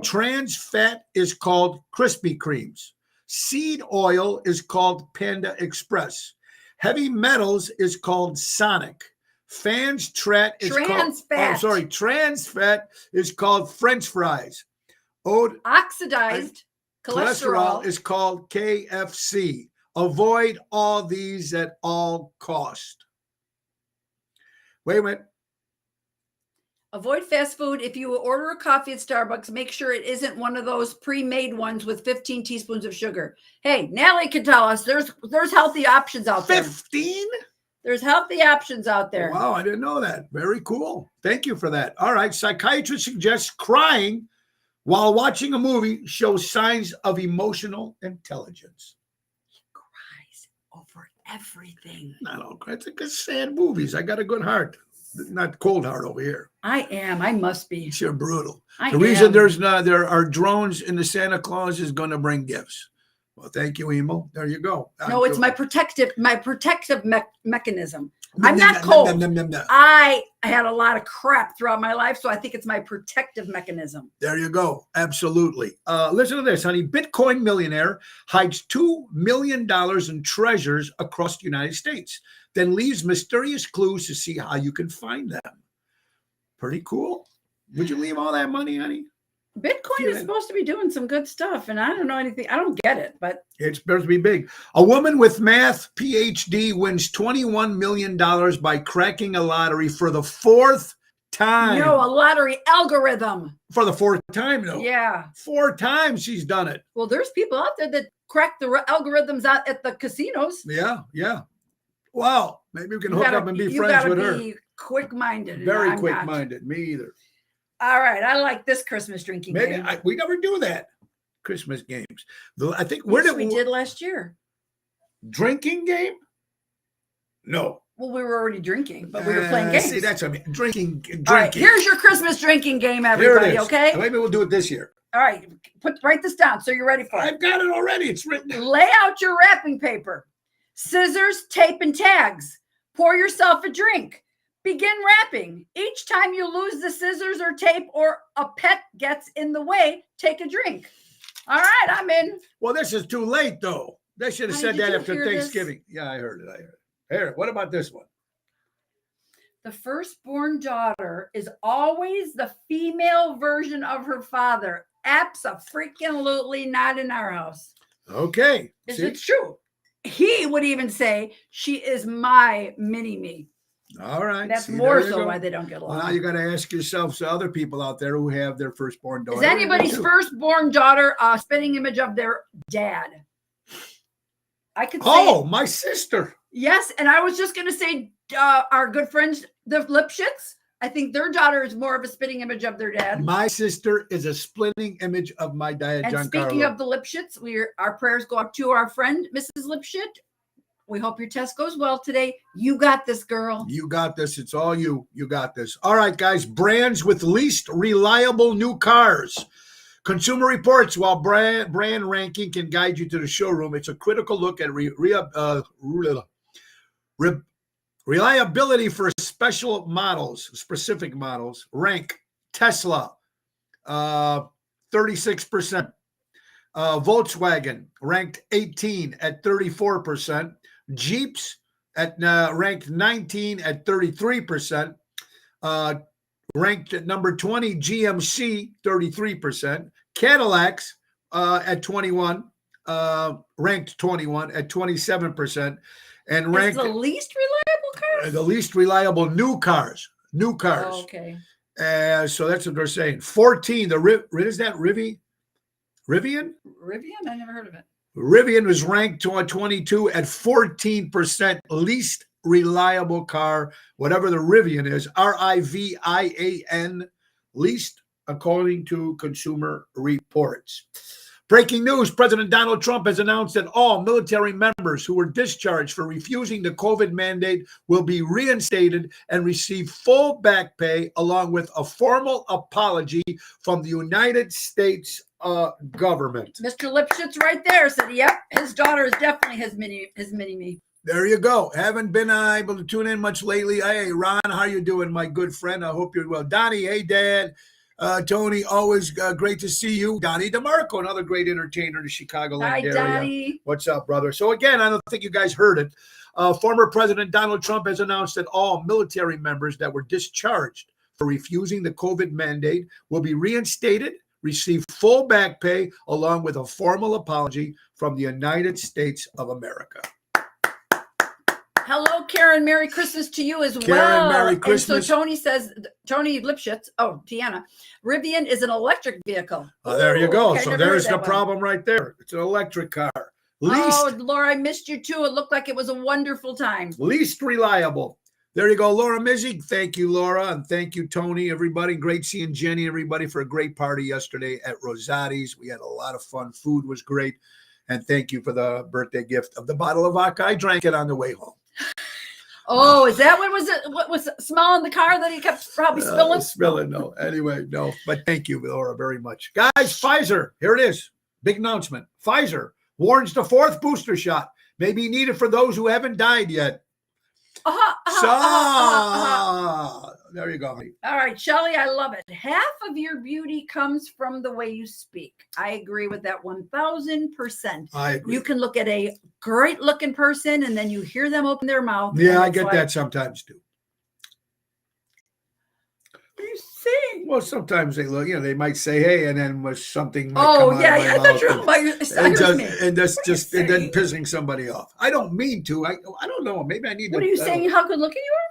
Speaker 1: Trans fat is called Krispy Kremes. Seed oil is called Panda Express. Heavy metals is called Sonic. Trans fat is called French fries.
Speaker 2: Oxidized cholesterol
Speaker 1: is called KFC. Avoid all these at all cost. Wait a minute.
Speaker 2: Avoid fast food. If you order a coffee at Starbucks, make sure it isn't one of those pre-made ones with 15 teaspoons of sugar. Hey, Natalie can tell us there's healthy options out there.
Speaker 1: 15?
Speaker 2: There's healthy options out there.
Speaker 1: Wow, I didn't know that. Very cool. Thank you for that. All right. Psychiatrist suggests crying while watching a movie shows signs of emotional intelligence.
Speaker 2: He cries over everything.
Speaker 1: I don't cry. It's a good sad movies. I got a good heart. Not cold heart over here.
Speaker 2: I am. I must be.
Speaker 1: You're brutal.
Speaker 2: I
Speaker 1: The reason
Speaker 2: am.
Speaker 1: there are drones in the Santa Claus is going to bring gifts. Well, thank you, Emo. There you go.
Speaker 2: No, it's my protective mechanism. I'm not cold. I had a lot of crap throughout my life, so I think it's my protective mechanism.
Speaker 1: There you go. Absolutely. Listen to this, honey. Bitcoin millionaire hides $2 million in treasures across the United States, then leaves mysterious clues to see how you can find them. Pretty cool. Would you leave all that money, honey?
Speaker 2: Bitcoin is supposed to be doing some good stuff, and I don't know anything. I don't get it, but
Speaker 1: it's supposed to be big. A woman with math PhD wins $21 million by cracking a lottery for the fourth time.
Speaker 2: No, a lottery algorithm.
Speaker 1: For the fourth time, though.
Speaker 2: Yeah.
Speaker 1: 4 times she's done it.
Speaker 2: Well, there's people out there that crack the algorithms out at the casinos.
Speaker 1: Yeah, yeah. Wow. Maybe we can hook up and be friends with her.
Speaker 2: You gotta be quick-minded.
Speaker 1: Very quick-minded. Me either.
Speaker 2: All right, I like this Christmas drinking game.
Speaker 1: We never do that. Christmas games. I think
Speaker 2: we did last year.
Speaker 1: Drinking game? No.
Speaker 2: Well, we were already drinking, but we were playing games.
Speaker 1: See, that's what I mean. Drinking.
Speaker 2: All right, here's your Christmas drinking game, everybody. Okay.
Speaker 1: Maybe we'll do it this year.
Speaker 2: All right, write this down so you're ready for it.
Speaker 1: I've got it already. It's written.
Speaker 2: Lay out your wrapping paper, scissors, tape, and tags. Pour yourself a drink. Begin wrapping. Each time you lose the scissors or tape or a pet gets in the way, take a drink. All right, I'm in.
Speaker 1: Well, this is too late, though. They should have said that after Thanksgiving. This? Yeah, I heard it. Here, what about this one?
Speaker 2: The firstborn daughter is always the female version of her father. Abso-freaking-lutely not in our house.
Speaker 1: Okay.
Speaker 2: It's true. He would even say, she is my mini-me.
Speaker 1: All right.
Speaker 2: That's more so why they don't get along.
Speaker 1: Well, now you got to ask yourself, so other people out there who have their firstborn daughter.
Speaker 2: Is anybody's firstborn daughter a spitting image of their dad? I could say.
Speaker 1: Oh, my sister.
Speaker 2: Yes, and I was just going to say our good friends, the Lipschitz. I think their daughter is more of a spitting image of their dad.
Speaker 1: My sister is a splitting image of my dad,
Speaker 2: and
Speaker 1: Giancarlo.
Speaker 2: Speaking of the Lipschitz, our prayers go up to our friend, Mrs. Lipschitz. We hope your test goes well today. You got this, girl.
Speaker 1: You got this. It's all you. You got this. All right, guys. Brands with least reliable new cars. Consumer Reports, while brand ranking can guide you to the showroom, it's a critical look at reliability for specific models. Rank Tesla, 36%. Volkswagen ranked 18 at 34%. Jeeps at ranked 19 at 33%. Ranked at number 20, GMC, 33%. Cadillacs at 21, ranked 21 at 27%. And ranked
Speaker 2: the least reliable cars?
Speaker 1: The least reliable new cars. New cars.
Speaker 2: Oh, okay.
Speaker 1: So that's what they're saying. 14, is that Rivian?
Speaker 2: Rivian? I never heard of it.
Speaker 1: Rivian was ranked 22 at 14% least reliable car, whatever the Rivian is, RIVIAN, least, according to Consumer Reports. Breaking news, President Donald Trump has announced that all military members who were discharged for refusing the COVID mandate will be reinstated and receive full back pay, along with a formal apology from the United States government.
Speaker 2: Mr. Lipschitz right there said, yep, his daughter is definitely his mini-me.
Speaker 1: There you go. Haven't been able to tune in much lately. Hey, Ron, how you doing, my good friend? I hope you're well. Donnie, hey, Dad. Tony, always great to see you. Donnie DeMarco, another great entertainer in the Chicagoland
Speaker 2: Hi,
Speaker 1: area.
Speaker 2: Donnie.
Speaker 1: What's up, brother? So again, I don't think you guys heard it. Former President Donald Trump has announced that all military members that were discharged for refusing the COVID mandate will be reinstated, receive full back pay, along with a formal apology from the United States of America.
Speaker 2: Hello, Karen. Merry Christmas to you as
Speaker 1: Karen,
Speaker 2: well.
Speaker 1: Merry
Speaker 2: And
Speaker 1: Christmas.
Speaker 2: so Tony says, Tony Lipschitz, Tiana, Rivian is an electric vehicle.
Speaker 1: There you go.
Speaker 2: Okay,
Speaker 1: So
Speaker 2: never
Speaker 1: there's
Speaker 2: heard
Speaker 1: the
Speaker 2: that one.
Speaker 1: problem right there. It's an electric car.
Speaker 2: Oh, Laura, I missed you too. It looked like it was a wonderful time.
Speaker 1: Least reliable. There you go, Laura Mizzi. Thank you, Laura, and thank you, Tony, everybody. Great seeing Jenny, everybody, for a great party yesterday at Rosati's. We had a lot of fun. Food was great. And thank you for the birthday gift of the bottle of vodka. I drank it on the way home.
Speaker 2: Oh, is that what was smell in the car that he kept probably spilling?
Speaker 1: No. Anyway, no. But thank you, Laura, very much. Guys, Pfizer, here it is. Big announcement. Pfizer warns the fourth booster shot may be needed for those who haven't died yet. There you go.
Speaker 2: All right, Shelly, I love it. Half of your beauty comes from the way you speak. I agree with that 1,000%.
Speaker 1: I agree.
Speaker 2: You can look at a great looking person and then you hear them open their mouth.
Speaker 1: Yeah, I get that sometimes too.
Speaker 2: What are you saying?
Speaker 1: Well, sometimes they look, they might say, hey, and then something might come out of my
Speaker 2: I thought
Speaker 1: mouth
Speaker 2: you were about your
Speaker 1: and that's just and then pissing somebody off. I don't mean to. I don't know. Maybe I need to.
Speaker 2: What are you saying? How good looking you are?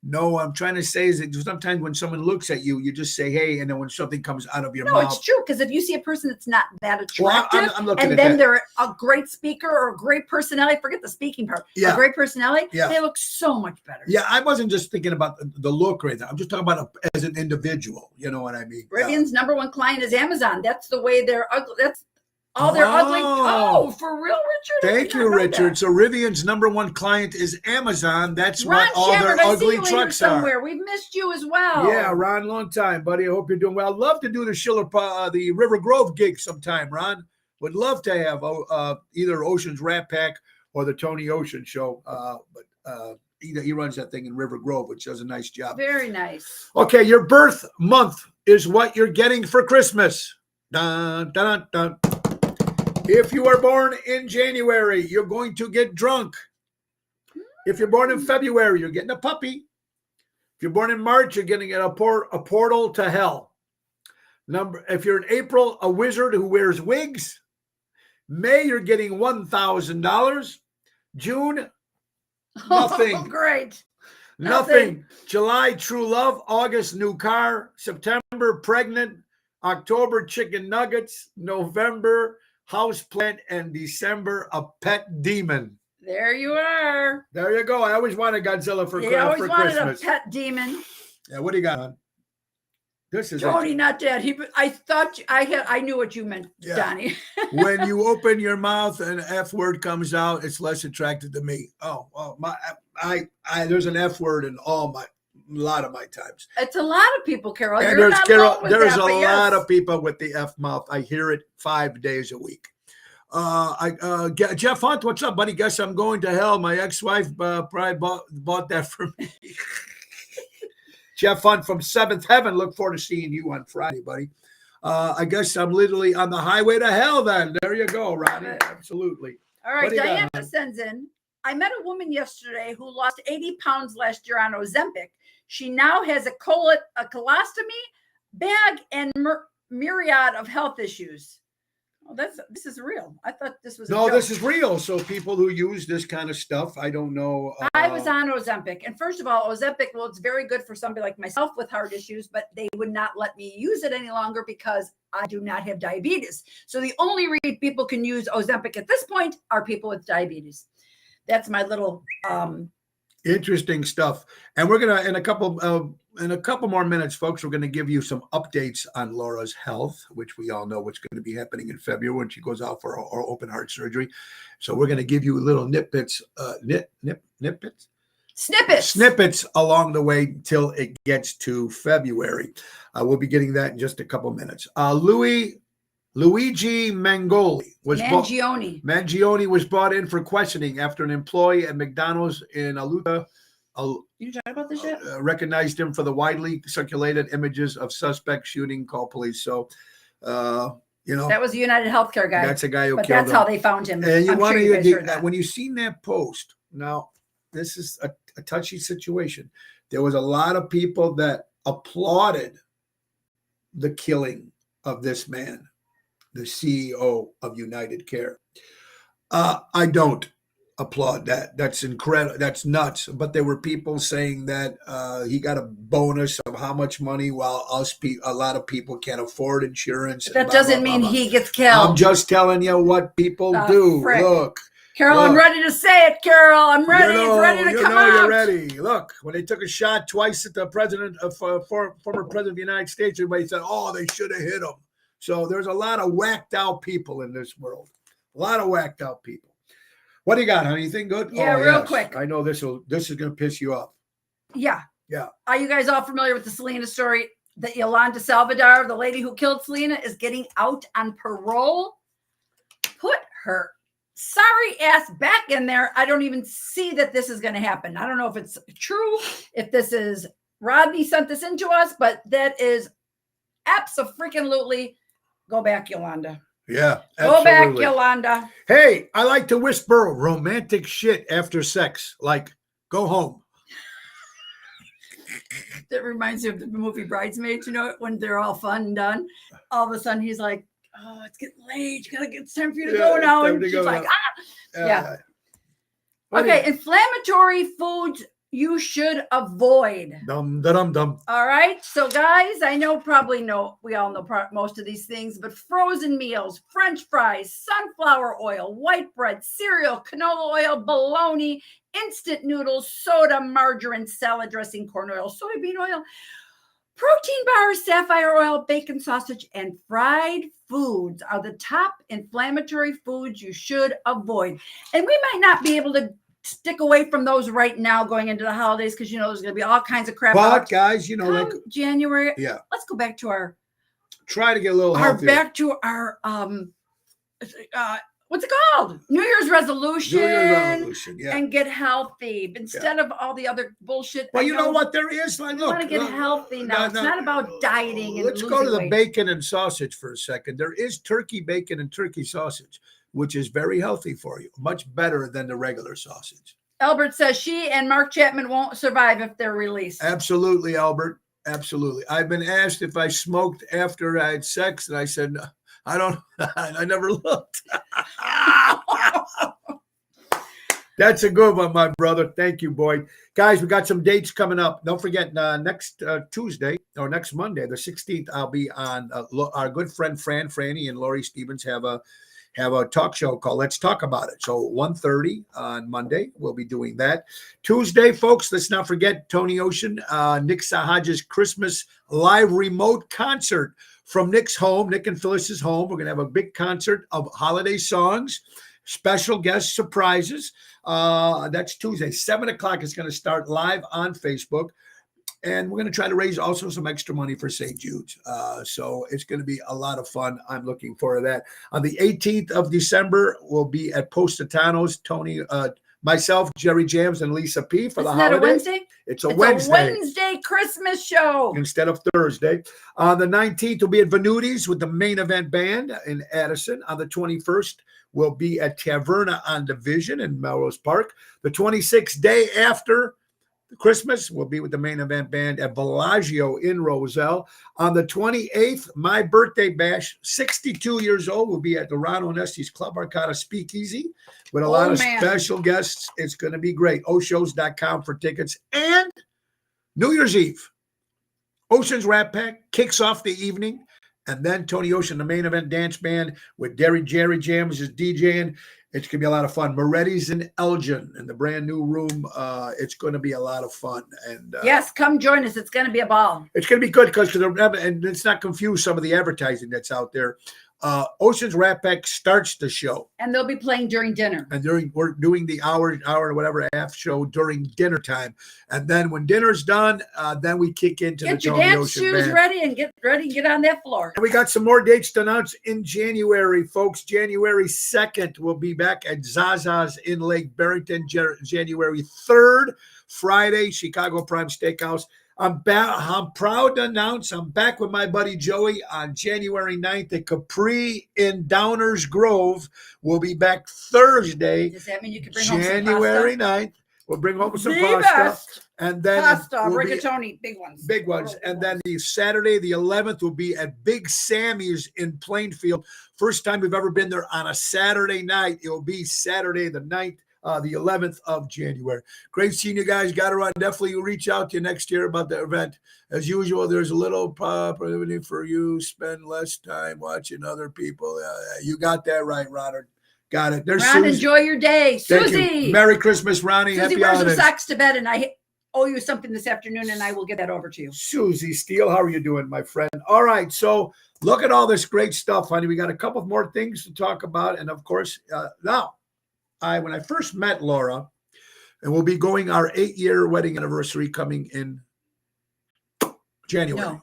Speaker 1: No, I'm trying to say is that sometimes when someone looks at you, you just say, hey, and then when something comes out of your mouth.
Speaker 2: No, it's true. Because if you see a person that's not that attractive,
Speaker 1: I'm looking
Speaker 2: and
Speaker 1: at
Speaker 2: then
Speaker 1: that.
Speaker 2: they're a great speaker or a great personality, forget the speaking part.
Speaker 1: Yeah.
Speaker 2: A great personality,
Speaker 1: Yeah.
Speaker 2: they look so much better.
Speaker 1: Yeah, I wasn't just thinking about the look right now. I'm just talking about as an individual. You know what I mean?
Speaker 2: Rivian's number one client is Amazon. That's the way they're ugly. That's they're ugly. Oh, for real, Richard?
Speaker 1: Thank you, Richard. So Rivian's number one client is Amazon. That's
Speaker 2: Ron
Speaker 1: what all
Speaker 2: Shepard,
Speaker 1: their
Speaker 2: I see
Speaker 1: ugly
Speaker 2: you in here
Speaker 1: trucks
Speaker 2: somewhere.
Speaker 1: are.
Speaker 2: We've missed you as well.
Speaker 1: Yeah, Ron, long time, buddy. I hope you're doing well. I'd love to do the River Grove gig sometime, Ron. Would love to have either Ocean's Rat Pack or the Tony Ocean Show. But he runs that thing in River Grove, which does a nice job.
Speaker 2: Very nice.
Speaker 1: Okay, your birth month is what you're getting for Christmas. Dun, dun, dun. If you are born in January, you're going to get drunk. If you're born in February, you're getting a puppy. If you're born in March, you're getting a portal to hell. If you're in April, a wizard who wears wigs. May, you're getting $1,000. June, nothing.
Speaker 2: Oh, great.
Speaker 1: Nothing. July, true love. August, new car. September, pregnant. October, chicken nuggets. November, house plant. And December, a pet demon.
Speaker 2: There you are.
Speaker 1: There you go. I always wanted Godzilla for
Speaker 2: He always wanted
Speaker 1: Christmas.
Speaker 2: a pet demon.
Speaker 1: Yeah, what do you got on? This is
Speaker 2: Tony, not dead. I thought I knew what you meant,
Speaker 1: Yeah.
Speaker 2: Donnie.
Speaker 1: When you open your mouth and an F word comes out, it's less attractive to me. Oh, well, there's an F word in a lot of my times.
Speaker 2: It's a lot of people, Carol.
Speaker 1: And
Speaker 2: You're not alone with
Speaker 1: there's
Speaker 2: that,
Speaker 1: a
Speaker 2: but yes.
Speaker 1: lot of people with the F mouth. I hear it 5 days a week. Jeff Hunt, what's up, buddy? Guess I'm going to hell. My ex-wife probably bought that for me. Jeff Hunt from Seventh Heaven. Look forward to seeing you on Friday, buddy. I guess I'm literally on the highway to hell then. There you go, Ronnie. Absolutely.
Speaker 2: All right,
Speaker 1: What do you got,
Speaker 2: Diana
Speaker 1: hon?
Speaker 2: sends in, I met a woman yesterday who lost 80 pounds last year on Ozempic. She now has a colostomy, bag, and myriad of health issues. Oh, this is real. I thought this was a joke.
Speaker 1: This is real. So people who use this kind of stuff, I don't know.
Speaker 2: I was on Ozempic. And first of all, Ozempic, well, it's very good for somebody like myself with heart issues, but they would not let me use it any longer because I do not have diabetes. So the only reason people can use Ozempic at this point are people with diabetes. That's my little
Speaker 1: interesting stuff. And we're gonna in a couple more minutes, folks, we're gonna give you some updates on Laura's health, which we all know what's going to be happening in February when she goes out for her open heart surgery. So we're gonna give you little snippets along the way till it gets to February. We'll be getting that in just a couple minutes. Louis Luigi Mangoli was
Speaker 2: Mangione.
Speaker 1: was brought in for questioning after an employee at McDonald's in Aluta
Speaker 2: You talking about this yet?
Speaker 1: recognized him for the widely circulated images of suspect shooting. Call police. So,
Speaker 2: that was the United Healthcare guy.
Speaker 1: That's a guy who
Speaker 2: but
Speaker 1: killed
Speaker 2: that's
Speaker 1: him.
Speaker 2: how they found him.
Speaker 1: And
Speaker 2: I'm sure you guys heard that.
Speaker 1: when you seen that post, now this is a touchy situation. There was a lot of people that applauded the killing of this man, the CEO of United Care. I don't applaud that. That's incredible. That's nuts. But there were people saying that he got a bonus of how much money, while a lot of people can't afford insurance.
Speaker 2: That doesn't mean he gets killed.
Speaker 1: I'm just telling you what people do.
Speaker 2: Frick.
Speaker 1: Look.
Speaker 2: Carol, I'm ready to say it, Carol. I'm ready. It's ready to come out.
Speaker 1: You're ready. Look, when they took a shot twice at the president of former president of the United States, everybody said, "Oh, they should have hit him." So there's a lot of whacked out people in this world. A lot of whacked out people. What do you got, honey? Anything good?
Speaker 2: Yeah, real quick.
Speaker 1: I know this is going to piss you off.
Speaker 2: Yeah.
Speaker 1: Yeah.
Speaker 2: Are you guys all familiar with the Selena story? That Yolanda Salvador, the lady who killed Selena, is getting out on parole. Put her sorry ass back in there. I don't even see that this is going to happen. I don't know if it's true, if this is Rodney sent this into us, but that is abso-freaking-lutely. Go back, Yolanda.
Speaker 1: Yeah,
Speaker 2: absolutely. Go back, Yolanda.
Speaker 1: Hey, I like to whisper romantic shit after sex, like go home.
Speaker 2: That reminds me of the movie Bridesmaids, when they're all fun and done. All of a sudden he's like, "Oh, it's getting late. It's time for you to go now." And she's like, "Ah." Yeah. Okay, inflammatory foods you should avoid.
Speaker 1: Dum.
Speaker 2: All right. So, guys, we all know most of these things, but frozen meals, French fries, sunflower oil, white bread, cereal, canola oil, bologna, instant noodles, soda, margarine, salad dressing, corn oil, soybean oil, protein bars, sapphire oil, bacon, sausage, and fried foods are the top inflammatory foods you should avoid. And we might not be able to stick away from those right now going into the holidays because there's going to be all kinds of crap.
Speaker 1: But guys, like
Speaker 2: January.
Speaker 1: Yeah.
Speaker 2: Let's go back to
Speaker 1: try to get a little healthier.
Speaker 2: Back to our what's it called? New Year's resolution.
Speaker 1: Yeah.
Speaker 2: And get healthy instead of all the other bullshit.
Speaker 1: Well, you know what there is? Like, look,
Speaker 2: want to get healthy now. It's not about dieting.
Speaker 1: Let's go to the bacon and sausage for a second. There is turkey bacon and turkey sausage, which is very healthy for you, much better than the regular sausage.
Speaker 2: Albert says she and Mark Chapman won't survive if they're released.
Speaker 1: Absolutely, Albert. Absolutely. I've been asked if I smoked after I had sex, and I said, no, I don't. I never looked. That's a good one, my brother. Thank you, Boyd. Guys, we got some dates coming up. Don't forget, next Tuesday or next Monday, the 16th, I'll be on our good friend Franny and Lori Stevens have a talk show called Let's Talk About It. So 1:30 on Monday, we'll be doing that. Tuesday, folks, let's not forget Tony Ocean, Nick Sahaj's Christmas live remote concert from Nick's home, Nick and Phyllis's home. We're going to have a big concert of holiday songs, special guest surprises. That's Tuesday, 7 o'clock. It's going to start live on Facebook. And we're going to try to raise also some extra money for St. Jude's. So it's going to be a lot of fun. I'm looking forward to that. On the 18th of December, we'll be at Positano's. Tony, myself, Jerry Jams, and Lisa P. for the holiday.
Speaker 2: Isn't that a Wednesday?
Speaker 1: It's a Wednesday.
Speaker 2: A Wednesday Christmas show.
Speaker 1: Instead of Thursday. On the 19th, we'll be at Venuti's with the Main Event Band in Addison. On the 21st, we'll be at Taverna on Division in Melrose Park. The 26th, day after Christmas, will be with the Main Event Band at Bellagio in Roselle. On the 28th, my birthday bash, 62 years old, will be at the Ron Onesti's Club Arcata Speakeasy with a lot of special guests. It's going to be great. Oshows.com for tickets. And New Year's Eve, Ocean's Rat Pack kicks off the evening. And then Tony Ocean, the Main Event Dance Band with Jerry Jams is DJing. It's going to be a lot of fun. Moretti's in Elgin in the brand new room. It's going to be a lot of fun. And
Speaker 2: yes, come join us. It's going to be a ball.
Speaker 1: It's going to be good because and let's not confuse some of the advertising that's out there. Ocean's Rat Pack starts the show.
Speaker 2: And they'll be playing during dinner.
Speaker 1: And we're doing the hour or whatever half show during dinner time. And then when dinner's done, then we kick into
Speaker 2: Get
Speaker 1: the
Speaker 2: your
Speaker 1: Tony
Speaker 2: dance
Speaker 1: Ocean
Speaker 2: shoes
Speaker 1: Band.
Speaker 2: ready and get on that floor.
Speaker 1: And we got some more dates to announce in January, folks. January 2nd, we'll be back at Zaza's in Lake Barrington. January 3rd, Friday, Chicago Prime Steakhouse. I'm proud to announce I'm back with my buddy Joey on January 9th at Capri in Downers Grove. We'll be back Thursday,
Speaker 2: Does that mean you can bring home some
Speaker 1: January
Speaker 2: pasta?
Speaker 1: 9th. We'll bring home some
Speaker 2: The
Speaker 1: pasta.
Speaker 2: best.
Speaker 1: And then
Speaker 2: Pasta,
Speaker 1: we'll be-
Speaker 2: rigatoni, big ones.
Speaker 1: Big ones. And then the Saturday, the 11th, will be at Big Sammy's in Plainfield. First time we've ever been there on a Saturday night. It will be Saturday, the 9th, the 11th of January. Great seeing you guys. Got to run. Definitely reach out to you next year about the event. As usual, there's a little opportunity for you. Spend less time watching other people. You got that right, Ronald. Got it. There's
Speaker 2: Ron,
Speaker 1: Susie.
Speaker 2: enjoy your day.
Speaker 1: Thank
Speaker 2: Susie.
Speaker 1: you. Merry Christmas, Ronnie.
Speaker 2: Susie
Speaker 1: Happy
Speaker 2: wears her
Speaker 1: holidays.
Speaker 2: socks to bed, and I owe you something this afternoon, and I will get that over to you.
Speaker 1: Susie Steele, how are you doing, my friend? All right, so look at all this great stuff, honey. We got a couple more things to talk about, and of course, now, when I first met Laura, and we'll be going our 8-year wedding anniversary coming in January.
Speaker 2: No.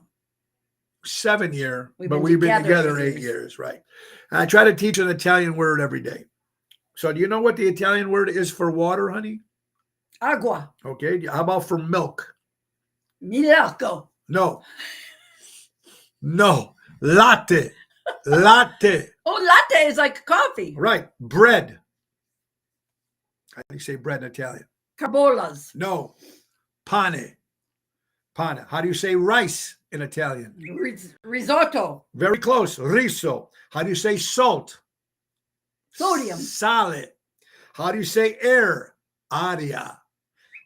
Speaker 1: 7-year,
Speaker 2: We've
Speaker 1: but
Speaker 2: been
Speaker 1: we've been
Speaker 2: together
Speaker 1: together
Speaker 2: 8
Speaker 1: 8 years, right? And I try to teach an Italian word every day. So, do you know what the Italian word is for water, honey?
Speaker 2: Agua.
Speaker 1: Okay, how about for milk?
Speaker 2: Milk.
Speaker 1: No. No. Latte. Latte.
Speaker 2: Oh, latte is like coffee.
Speaker 1: Right. Bread. How do you say bread in Italian?
Speaker 2: Carbolas.
Speaker 1: No. Pane. Pane. How do you say rice in Italian?
Speaker 2: Risotto.
Speaker 1: Very close. Riso. How do you say salt?
Speaker 2: Sodium.
Speaker 1: Sale. How do you say air? Aria.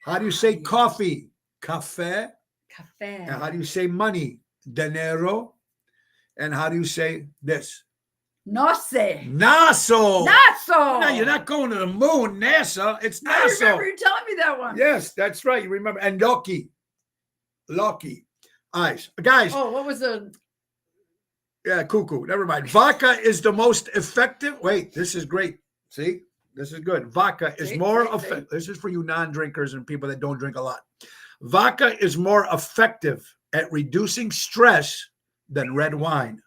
Speaker 1: How do you say coffee? Cafe.
Speaker 2: Cafe.
Speaker 1: And how do you say money? Dinero. And how do you say this?
Speaker 2: Noce.
Speaker 1: Naso.
Speaker 2: Naso.
Speaker 1: No, you're not going to the moon, NASA. It's
Speaker 2: I
Speaker 1: NASA.
Speaker 2: remember you telling me that one.
Speaker 1: Yes, that's right. You remember. And Loki. Loki. Eyes. Guys,
Speaker 2: Oh, what was the...
Speaker 1: yeah, cuckoo. Never mind. Vodka is the most effective. Wait, this is great. See? This is good. Vodka is more effective. This is for you non-drinkers and people that don't drink a lot. Vodka is more effective at reducing stress than red wine.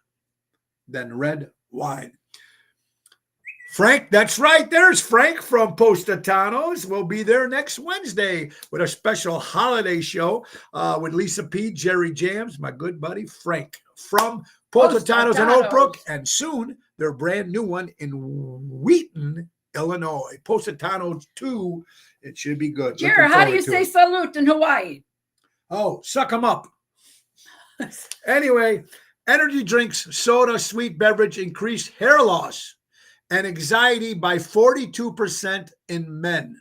Speaker 1: Frank, that's right. There's Frank from Postatanos. We'll be there next Wednesday with a special holiday show with Lisa P., Jerry Jams, my good buddy Frank from Postatanos in Oak Brook, and soon their brand new one in Wheaton, Illinois. Postatanos 2. It should be good.
Speaker 2: Jared, how do you say salute in Hawaii?
Speaker 1: Oh, suck them up. Anyway, energy drinks, soda, sweet beverage increase hair loss and anxiety by 42% in men.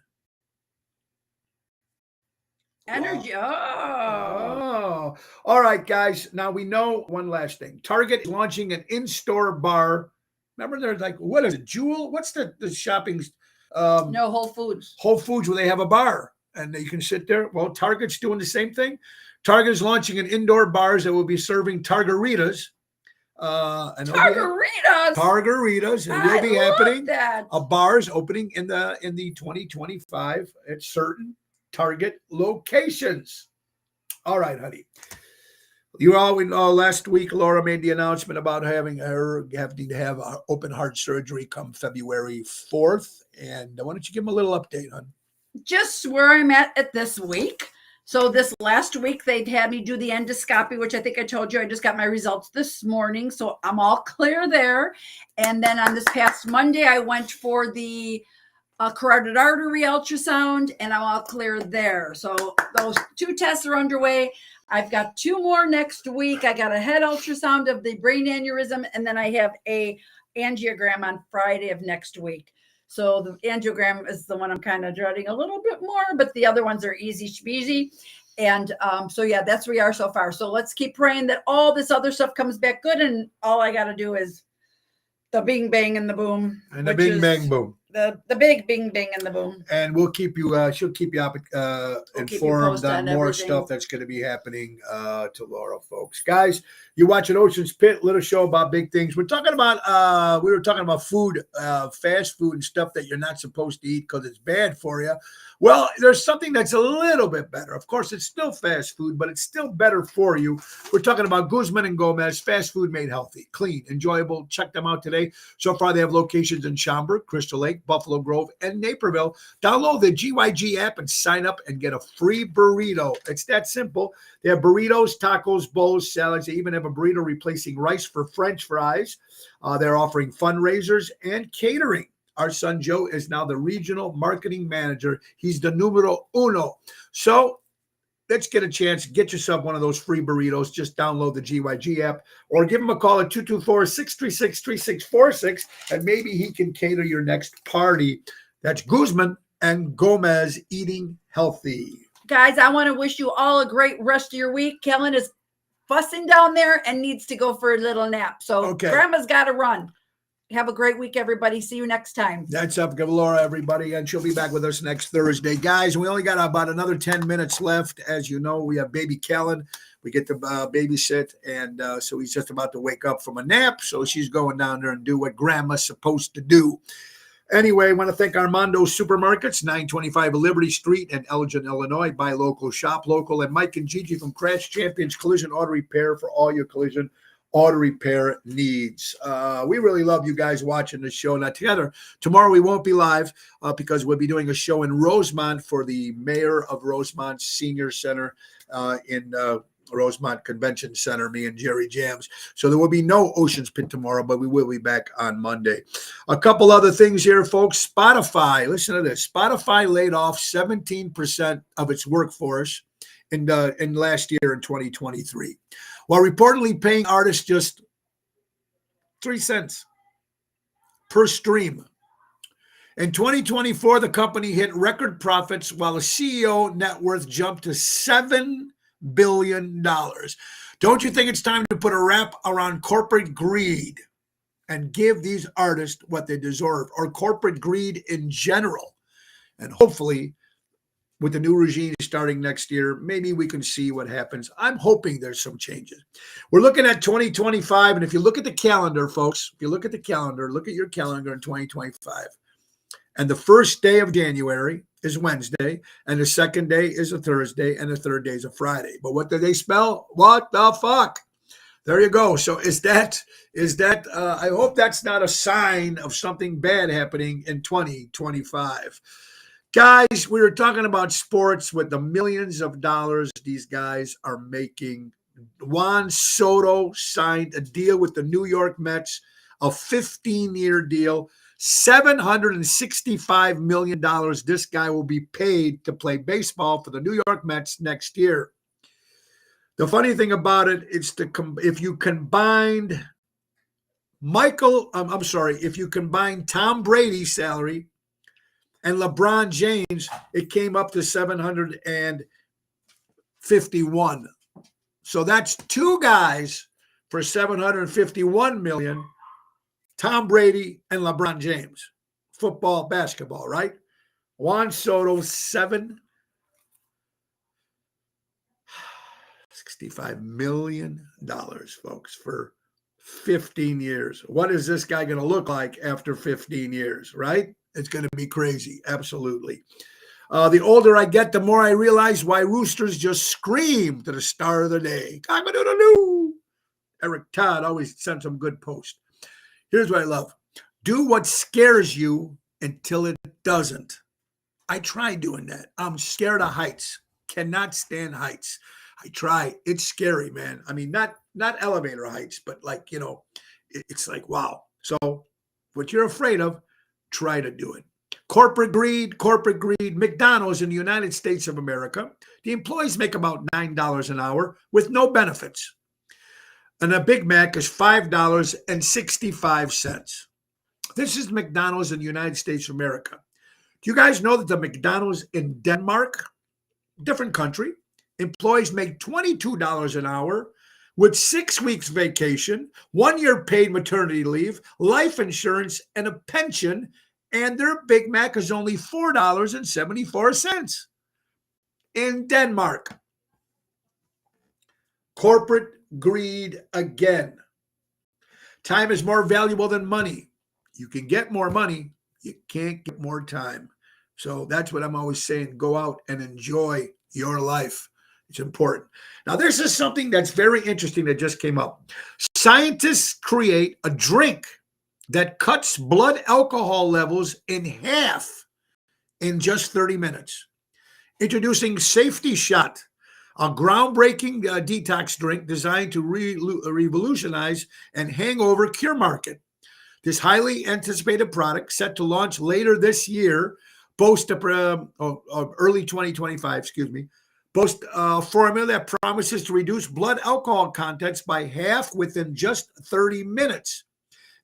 Speaker 2: Energy.
Speaker 1: Oh. All right, guys. Now we know one last thing. Target is launching an in-store bar. Remember, there's like, what is it, Jewel? What's the shopping?
Speaker 2: No, Whole Foods.
Speaker 1: Whole Foods, where they have a bar and you can sit there. Well, Target's doing the same thing. Target is launching an indoor bars that will be serving targaritas. Targaritas. It will be happening. A bar is opening in the 2025 at certain Target locations. All right, honey. You all know last week Laura made the announcement about having to have open heart surgery come February 4th. And why don't you give them a little update on
Speaker 2: just where I'm at this week. So this last week, they'd had me do the endoscopy, which I think I told you, I just got my results this morning. So I'm all clear there. And then on this past Monday, I went for the carotid artery ultrasound, and I'm all clear there. So those 2 tests are underway. I've got 2 more next week. I got a head ultrasound of the brain aneurysm, and then I have a angiogram on Friday of next week. So the angiogram is the one I'm kind of dreading a little bit more, but the other ones are easy speasy. And so, yeah, that's where we are so far. So let's keep praying that all this other stuff comes back good. And all I got to do is the bing, bang, and the boom.
Speaker 1: and the bing, bang, boom.
Speaker 2: the big bing bing and the boom.
Speaker 1: And we'll keep you. She'll keep you up informed
Speaker 2: posted
Speaker 1: on
Speaker 2: on
Speaker 1: more
Speaker 2: everything.
Speaker 1: stuff that's going to be happening to Laura, folks. Guys, you watching Ocean's Pit, little show about big things. We're talking about. We were talking about food, fast food, and stuff that you're not supposed to eat because it's bad for you. Well, there's something that's a little bit better. Of course, it's still fast food, but it's still better for you. We're talking about Guzman and Gomez, fast food made healthy, clean, enjoyable. Check them out today. So far, they have locations in Schaumburg, Crystal Lake, Buffalo Grove, and Naperville. Download the GYG app and sign up and get a free burrito. It's that simple. They have burritos, tacos, bowls, salads. They even have a burrito replacing rice for French fries. They're offering fundraisers and catering. Our son Joe is now the regional marketing manager. He's the numero uno. So let's get a chance. Get yourself one of those free burritos. Just download the GYG app or give him a call at 224-636-3646, and maybe he can cater your next party. That's Guzman and Gomez, eating healthy.
Speaker 2: Guys, I want to wish you all a great rest of your week. Kellen is fussing down there and needs to go for a little nap. So Grandma's got to run. Have a great week, everybody. See you next time.
Speaker 1: That's up. Give Laura, everybody, and she'll be back with us next Thursday. Guys, we only got about another 10 minutes left. As you know, we have baby Kellen. We get to babysit, and so he's just about to wake up from a nap, so she's going down there and do what Grandma's supposed to do. Anyway, I want to thank Armando Supermarkets, 925 Liberty Street in Elgin, Illinois. Buy local, shop local, and Mike and Gigi from Crash Champions Collision Auto Repair for all your collision auto repair needs. We really love you guys watching the show. Now, together, tomorrow we won't be live because we'll be doing a show in Rosemont for the mayor of Rosemont Senior Center in Rosemont Convention Center, me and Jerry Jams. So there will be no Ocean's Pit tomorrow, but we will be back on Monday. A couple other things here, folks. Spotify, listen to this. Spotify laid off 17% of its workforce in last year in 2023, while reportedly paying artists just 3 cents per stream. In 2024, the company hit record profits while the CEO net worth jumped to $7 billion. Don't you think it's time to put a wrap around corporate greed and give these artists what they deserve, or corporate greed in general? And hopefully, with the new regime starting next year, maybe we can see what happens. I'm hoping there's some changes. We're looking at 2025, and if you look at the calendar, folks, if you look at the calendar, look at your calendar in 2025, and the first day of January is Wednesday, and the second day is a Thursday, and the third day is a Friday. But what do they spell? What the fuck? There you go. So is that? I hope that's not a sign of something bad happening in 2025. Guys, we were talking about sports with the millions of dollars these guys are making. Juan Soto signed a deal with the New York Mets, a 15-year deal, $765 million. This guy will be paid to play baseball for the New York Mets next year. The funny thing about it is if you combined if you combine Tom Brady's salary and LeBron James, it came up to 751. So that's two guys for 751 million. Tom Brady and LeBron James. Football, basketball, right? Juan Soto, $765 million, folks, for 15 years. What is this guy going to look like after 15 years, right? It's going to be crazy. Absolutely. The older I get, the more I realize why roosters just scream to the star of the day. Cock-a-doodle-doo. Eric Todd always sends some good posts. Here's what I love. Do what scares you until it doesn't. I try doing that. I'm scared of heights. Cannot stand heights. I try. It's scary, man. I mean, not elevator heights, but like, it's like, wow. So what you're afraid of, try to do it. Corporate greed. McDonald's in the United States of America, the employees make about $9 an hour with no benefits. And a Big Mac is $5.65. This is McDonald's in the United States of America. Do you guys know that the McDonald's in Denmark, different country, employees make $22 an hour with 6 weeks vacation, 1 year paid maternity leave, life insurance, and a pension, and their Big Mac is only $4.74. In Denmark, corporate greed again. Time is more valuable than money. You can get more money, you can't get more time. So that's what I'm always saying. Go out and enjoy your life. It's important. Now, this is something that's very interesting that just came up. Scientists create a drink that cuts blood alcohol levels in half in just 30 minutes. Introducing Safety Shot, a groundbreaking detox drink designed to revolutionize and hangover cure market. This highly anticipated product, set to launch later this year, boasts early 2025, boasts a formula that promises to reduce blood alcohol contents by half within just 30 minutes.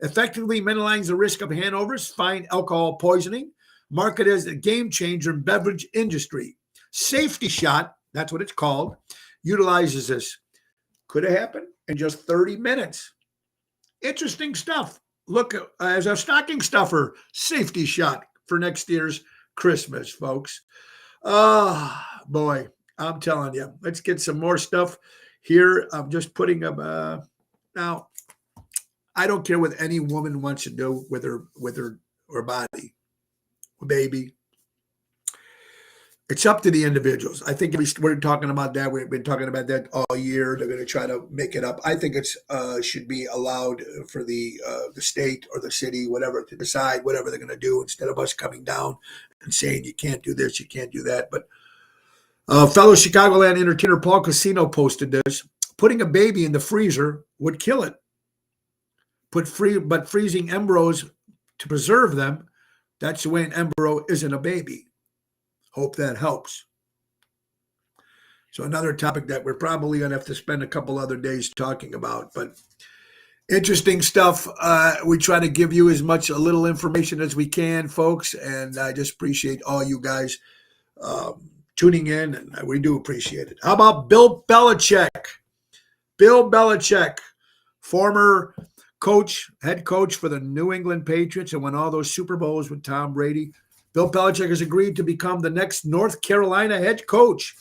Speaker 1: Effectively minimizing the risk of hangovers, fine alcohol poisoning, marketed as a game changer in beverage industry. Safety Shot, that's what it's called, utilizes this. Could have happened in just 30 minutes. Interesting stuff. Look, as a stocking stuffer, Safety Shot for next year's Christmas, folks. Boy, I'm telling you. Let's get some more stuff here. I'm just putting up. Now, I don't care what any woman wants to do with her body, baby. It's up to the individuals. I think we're talking about that. We've been talking about that all year. They're going to try to make it up. I think it's should be allowed for the state or the city, whatever, to decide whatever they're going to do instead of us coming down and saying you can't do this, you can't do that. But fellow Chicagoland entertainer Paul Casino posted this. Putting a baby in the freezer would kill it. But freezing embryos to preserve them, that's the way an embryo isn't a baby. Hope that helps. So another topic that we're probably going to have to spend a couple other days talking about, but interesting stuff. We try to give you a little information as we can, folks, and I just appreciate all you guys tuning in, and we do appreciate it. How about Bill Belichick? Bill Belichick, former head coach for the New England Patriots and won all those Super Bowls with Tom Brady. Bill Belichick has agreed to become the next North Carolina head coach.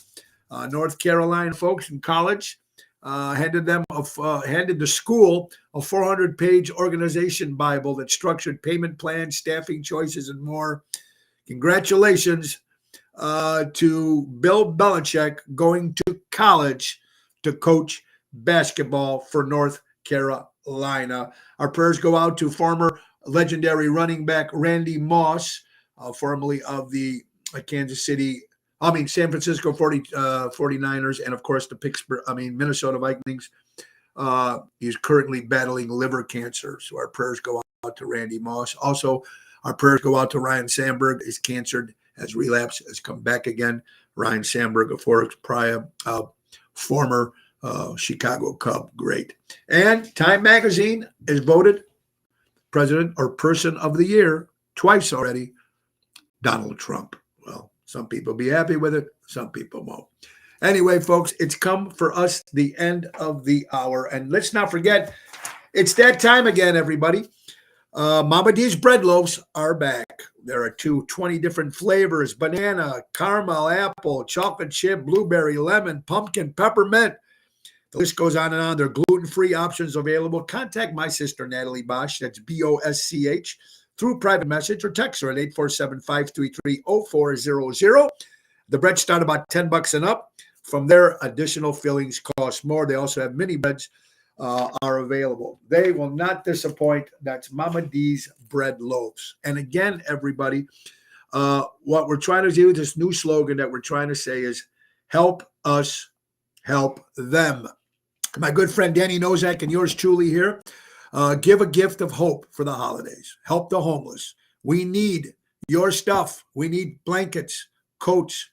Speaker 1: North Carolina folks in college handed the school a 400-page organization Bible that structured payment plans, staffing choices, and more. Congratulations to Bill Belichick going to college to coach basketball for North Carolina. Our prayers go out to former legendary running back Randy Moss, formerly of the San Francisco 49ers, and of course the Minnesota Vikings. He's currently battling liver cancer. So our prayers go out to Randy Moss. Also, our prayers go out to Ryan Sandberg. His cancer has relapsed, has come back again. Ryan Sandberg, former Chicago Cub great. And Time Magazine has voted president or person of the year twice already, Donald Trump. Well, some people be happy with it, some people won't. Anyway, folks, it's come for us the end of the hour. And let's not forget, it's that time again, everybody. Mama D's bread loaves are back. There are 20 different flavors: banana, caramel, apple, chocolate chip, blueberry, lemon, pumpkin, peppermint. The list goes on and on. There are gluten-free options available. Contact my sister, Natalie Bosch. That's Bosch. Through private message or text her at 847-533-0400. The breads start about $10 and up. From there, additional fillings cost more. They also have mini breads are available. They will not disappoint. That's Mama D's bread loaves. And again, everybody, what we're trying to do, this new slogan that we're trying to say is help us, help them. My good friend Danny Nozak and yours truly here. Give a gift of hope for the holidays. Help the homeless. We need your stuff. We need blankets, coats,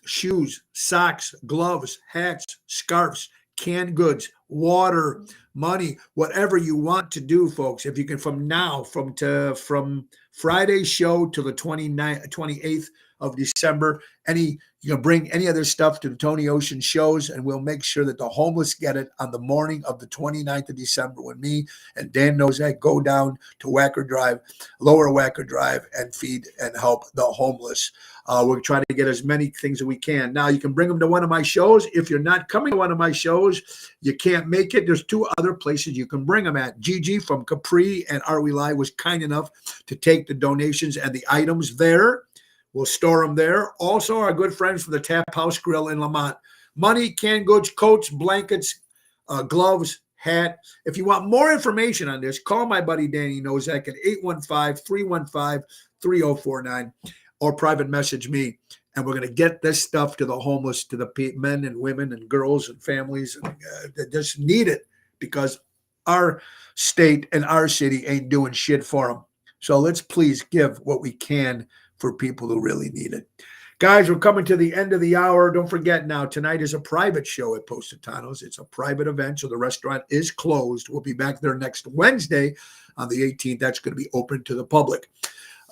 Speaker 1: shoes, socks, gloves, hats, scarves, canned goods, water, money, whatever you want to do, folks. If you can, from Friday's show to the 28th of December. You can bring any other stuff to the Tony Ocean shows, and we'll make sure that the homeless get it on the morning of the 29th of December when me and Dan Nozak go down to Lower Wacker Drive, and feed and help the homeless. We're trying to get as many things as we can. Now, you can bring them to one of my shows. If you're not coming to one of my shows, you can't make it. There's two other places you can bring them at. Gigi from Capri and Are We Live was kind enough to take the donations and the items there. We'll store them there. Also, our good friends from the Tap House Grill in Lamont. Money, canned goods, coats, blankets, gloves, hat. If you want more information on this, call my buddy Danny Nozak at 815-315-3049 or private message me. And we're going to get this stuff to the homeless, to the men and women and girls and families that just need it, because our state and our city ain't doing shit for them. So let's please give what we can for people who really need it. Guys, we're coming to the end of the hour. Don't forget now, tonight is a private show at Positano's. It's a private event, so the restaurant is closed. We'll be back there next Wednesday on the 18th. That's going to be open to the public.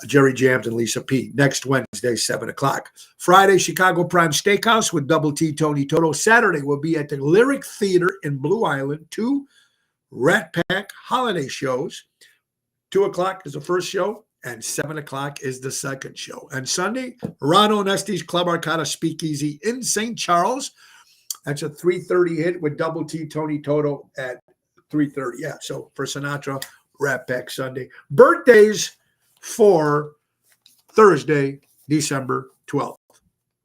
Speaker 1: Jerry Jams and Lisa P. Next Wednesday, 7 o'clock. Friday, Chicago Prime Steakhouse with Double T Tony Toto. Saturday, we'll be at the Lyric Theater in Blue Island. 2 Rat Pack holiday shows. 2 o'clock is the first show, and 7 o'clock is the second show. And Sunday, Rano and Estes Club Arcada Speakeasy in St. Charles. That's a 3:30 hit with Double T Tony Toto at 3:30. Yeah, so for Sinatra, Rat Pack Sunday. Birthdays for Thursday, December 12th.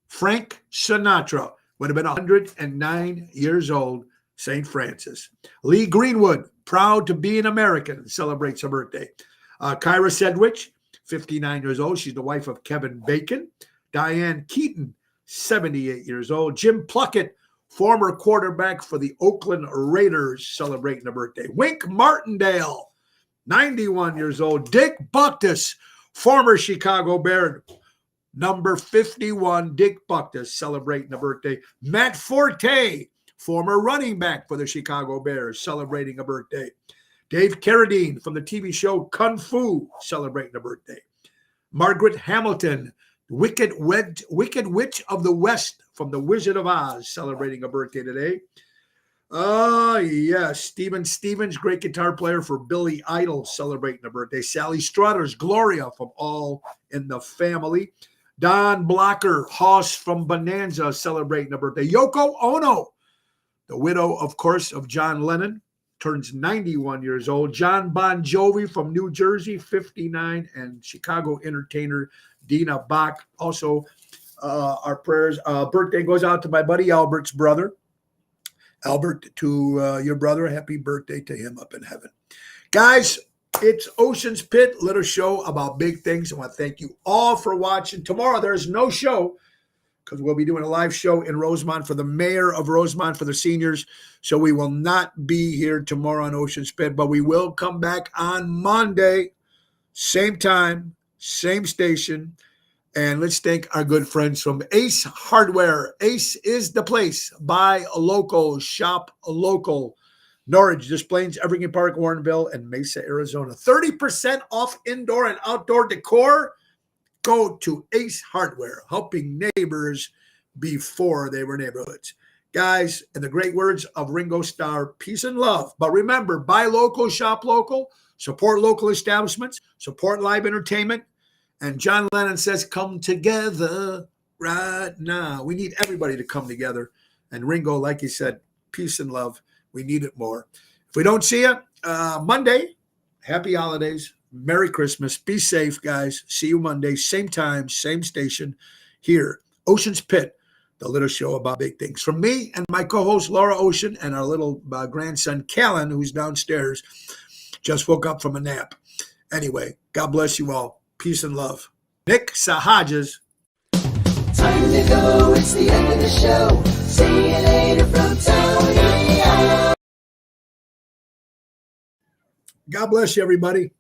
Speaker 1: Frank Sinatra would have been 109 years old, St. Francis. Lee Greenwood, proud to be an American, celebrates her birthday. Kyra Sedgwick, 59 years old. She's the wife of Kevin Bacon. Diane Keaton, 78 years old. Jim Plunkett, former quarterback for the Oakland Raiders, celebrating a birthday. Wink Martindale, 91 years old. Dick Buckus, former Chicago Bear, number 51. Dick Buckus, celebrating a birthday. Matt Forte, former running back for the Chicago Bears, celebrating a birthday. Dave Carradine from the TV show Kung Fu, celebrating a birthday. Margaret Hamilton, Wicked Witch of the West from The Wizard of Oz, celebrating a birthday today. Yes, Steven Stevens, great guitar player for Billy Idol, celebrating a birthday. Sally Struthers, Gloria from All in the Family. Don Blocker, Hoss from Bonanza, celebrating a birthday. Yoko Ono, the widow, of course, of John Lennon, turns 91 years old. John Bon Jovi from New Jersey, 59, and Chicago entertainer Dina Bach. Also, our prayers. Birthday goes out to my buddy Albert's brother. Albert, to your brother, happy birthday to him up in heaven. Guys, it's Ocean's Pit, little show about big things. I want to thank you all for watching. Tomorrow, there's no show because we'll be doing a live show in Rosemont for the mayor of Rosemont for the seniors. So we will not be here tomorrow on Ocean's Pit, but we will come back on Monday, same time, same station. And let's thank our good friends from Ace Hardware. Ace is the place. Buy a local, shop a local. Norridge, Des Plaines, Evergreen Park, Warrenville, and Mesa, Arizona. 30% off indoor and outdoor decor. Go to Ace Hardware, helping neighbors before they were neighborhoods. Guys, in the great words of Ringo Starr, peace and love. But remember, buy local, shop local, support local establishments, support live entertainment. And John Lennon says, come together right now. We need everybody to come together. And Ringo, like he said, peace and love. We need it more. If we don't see you Monday, happy holidays. Merry Christmas. Be safe, guys. See you Monday. Same time, same station here. Ocean's Pit, the little show about big things. From me and my co-host, Laura Ocean, and our little grandson, Callan, who's downstairs, just woke up from a nap. Anyway, God bless you all. Peace and love. Nick Sahajas.
Speaker 3: Time to go, it's the end of the show. See you later from Tony.
Speaker 1: God bless you, everybody.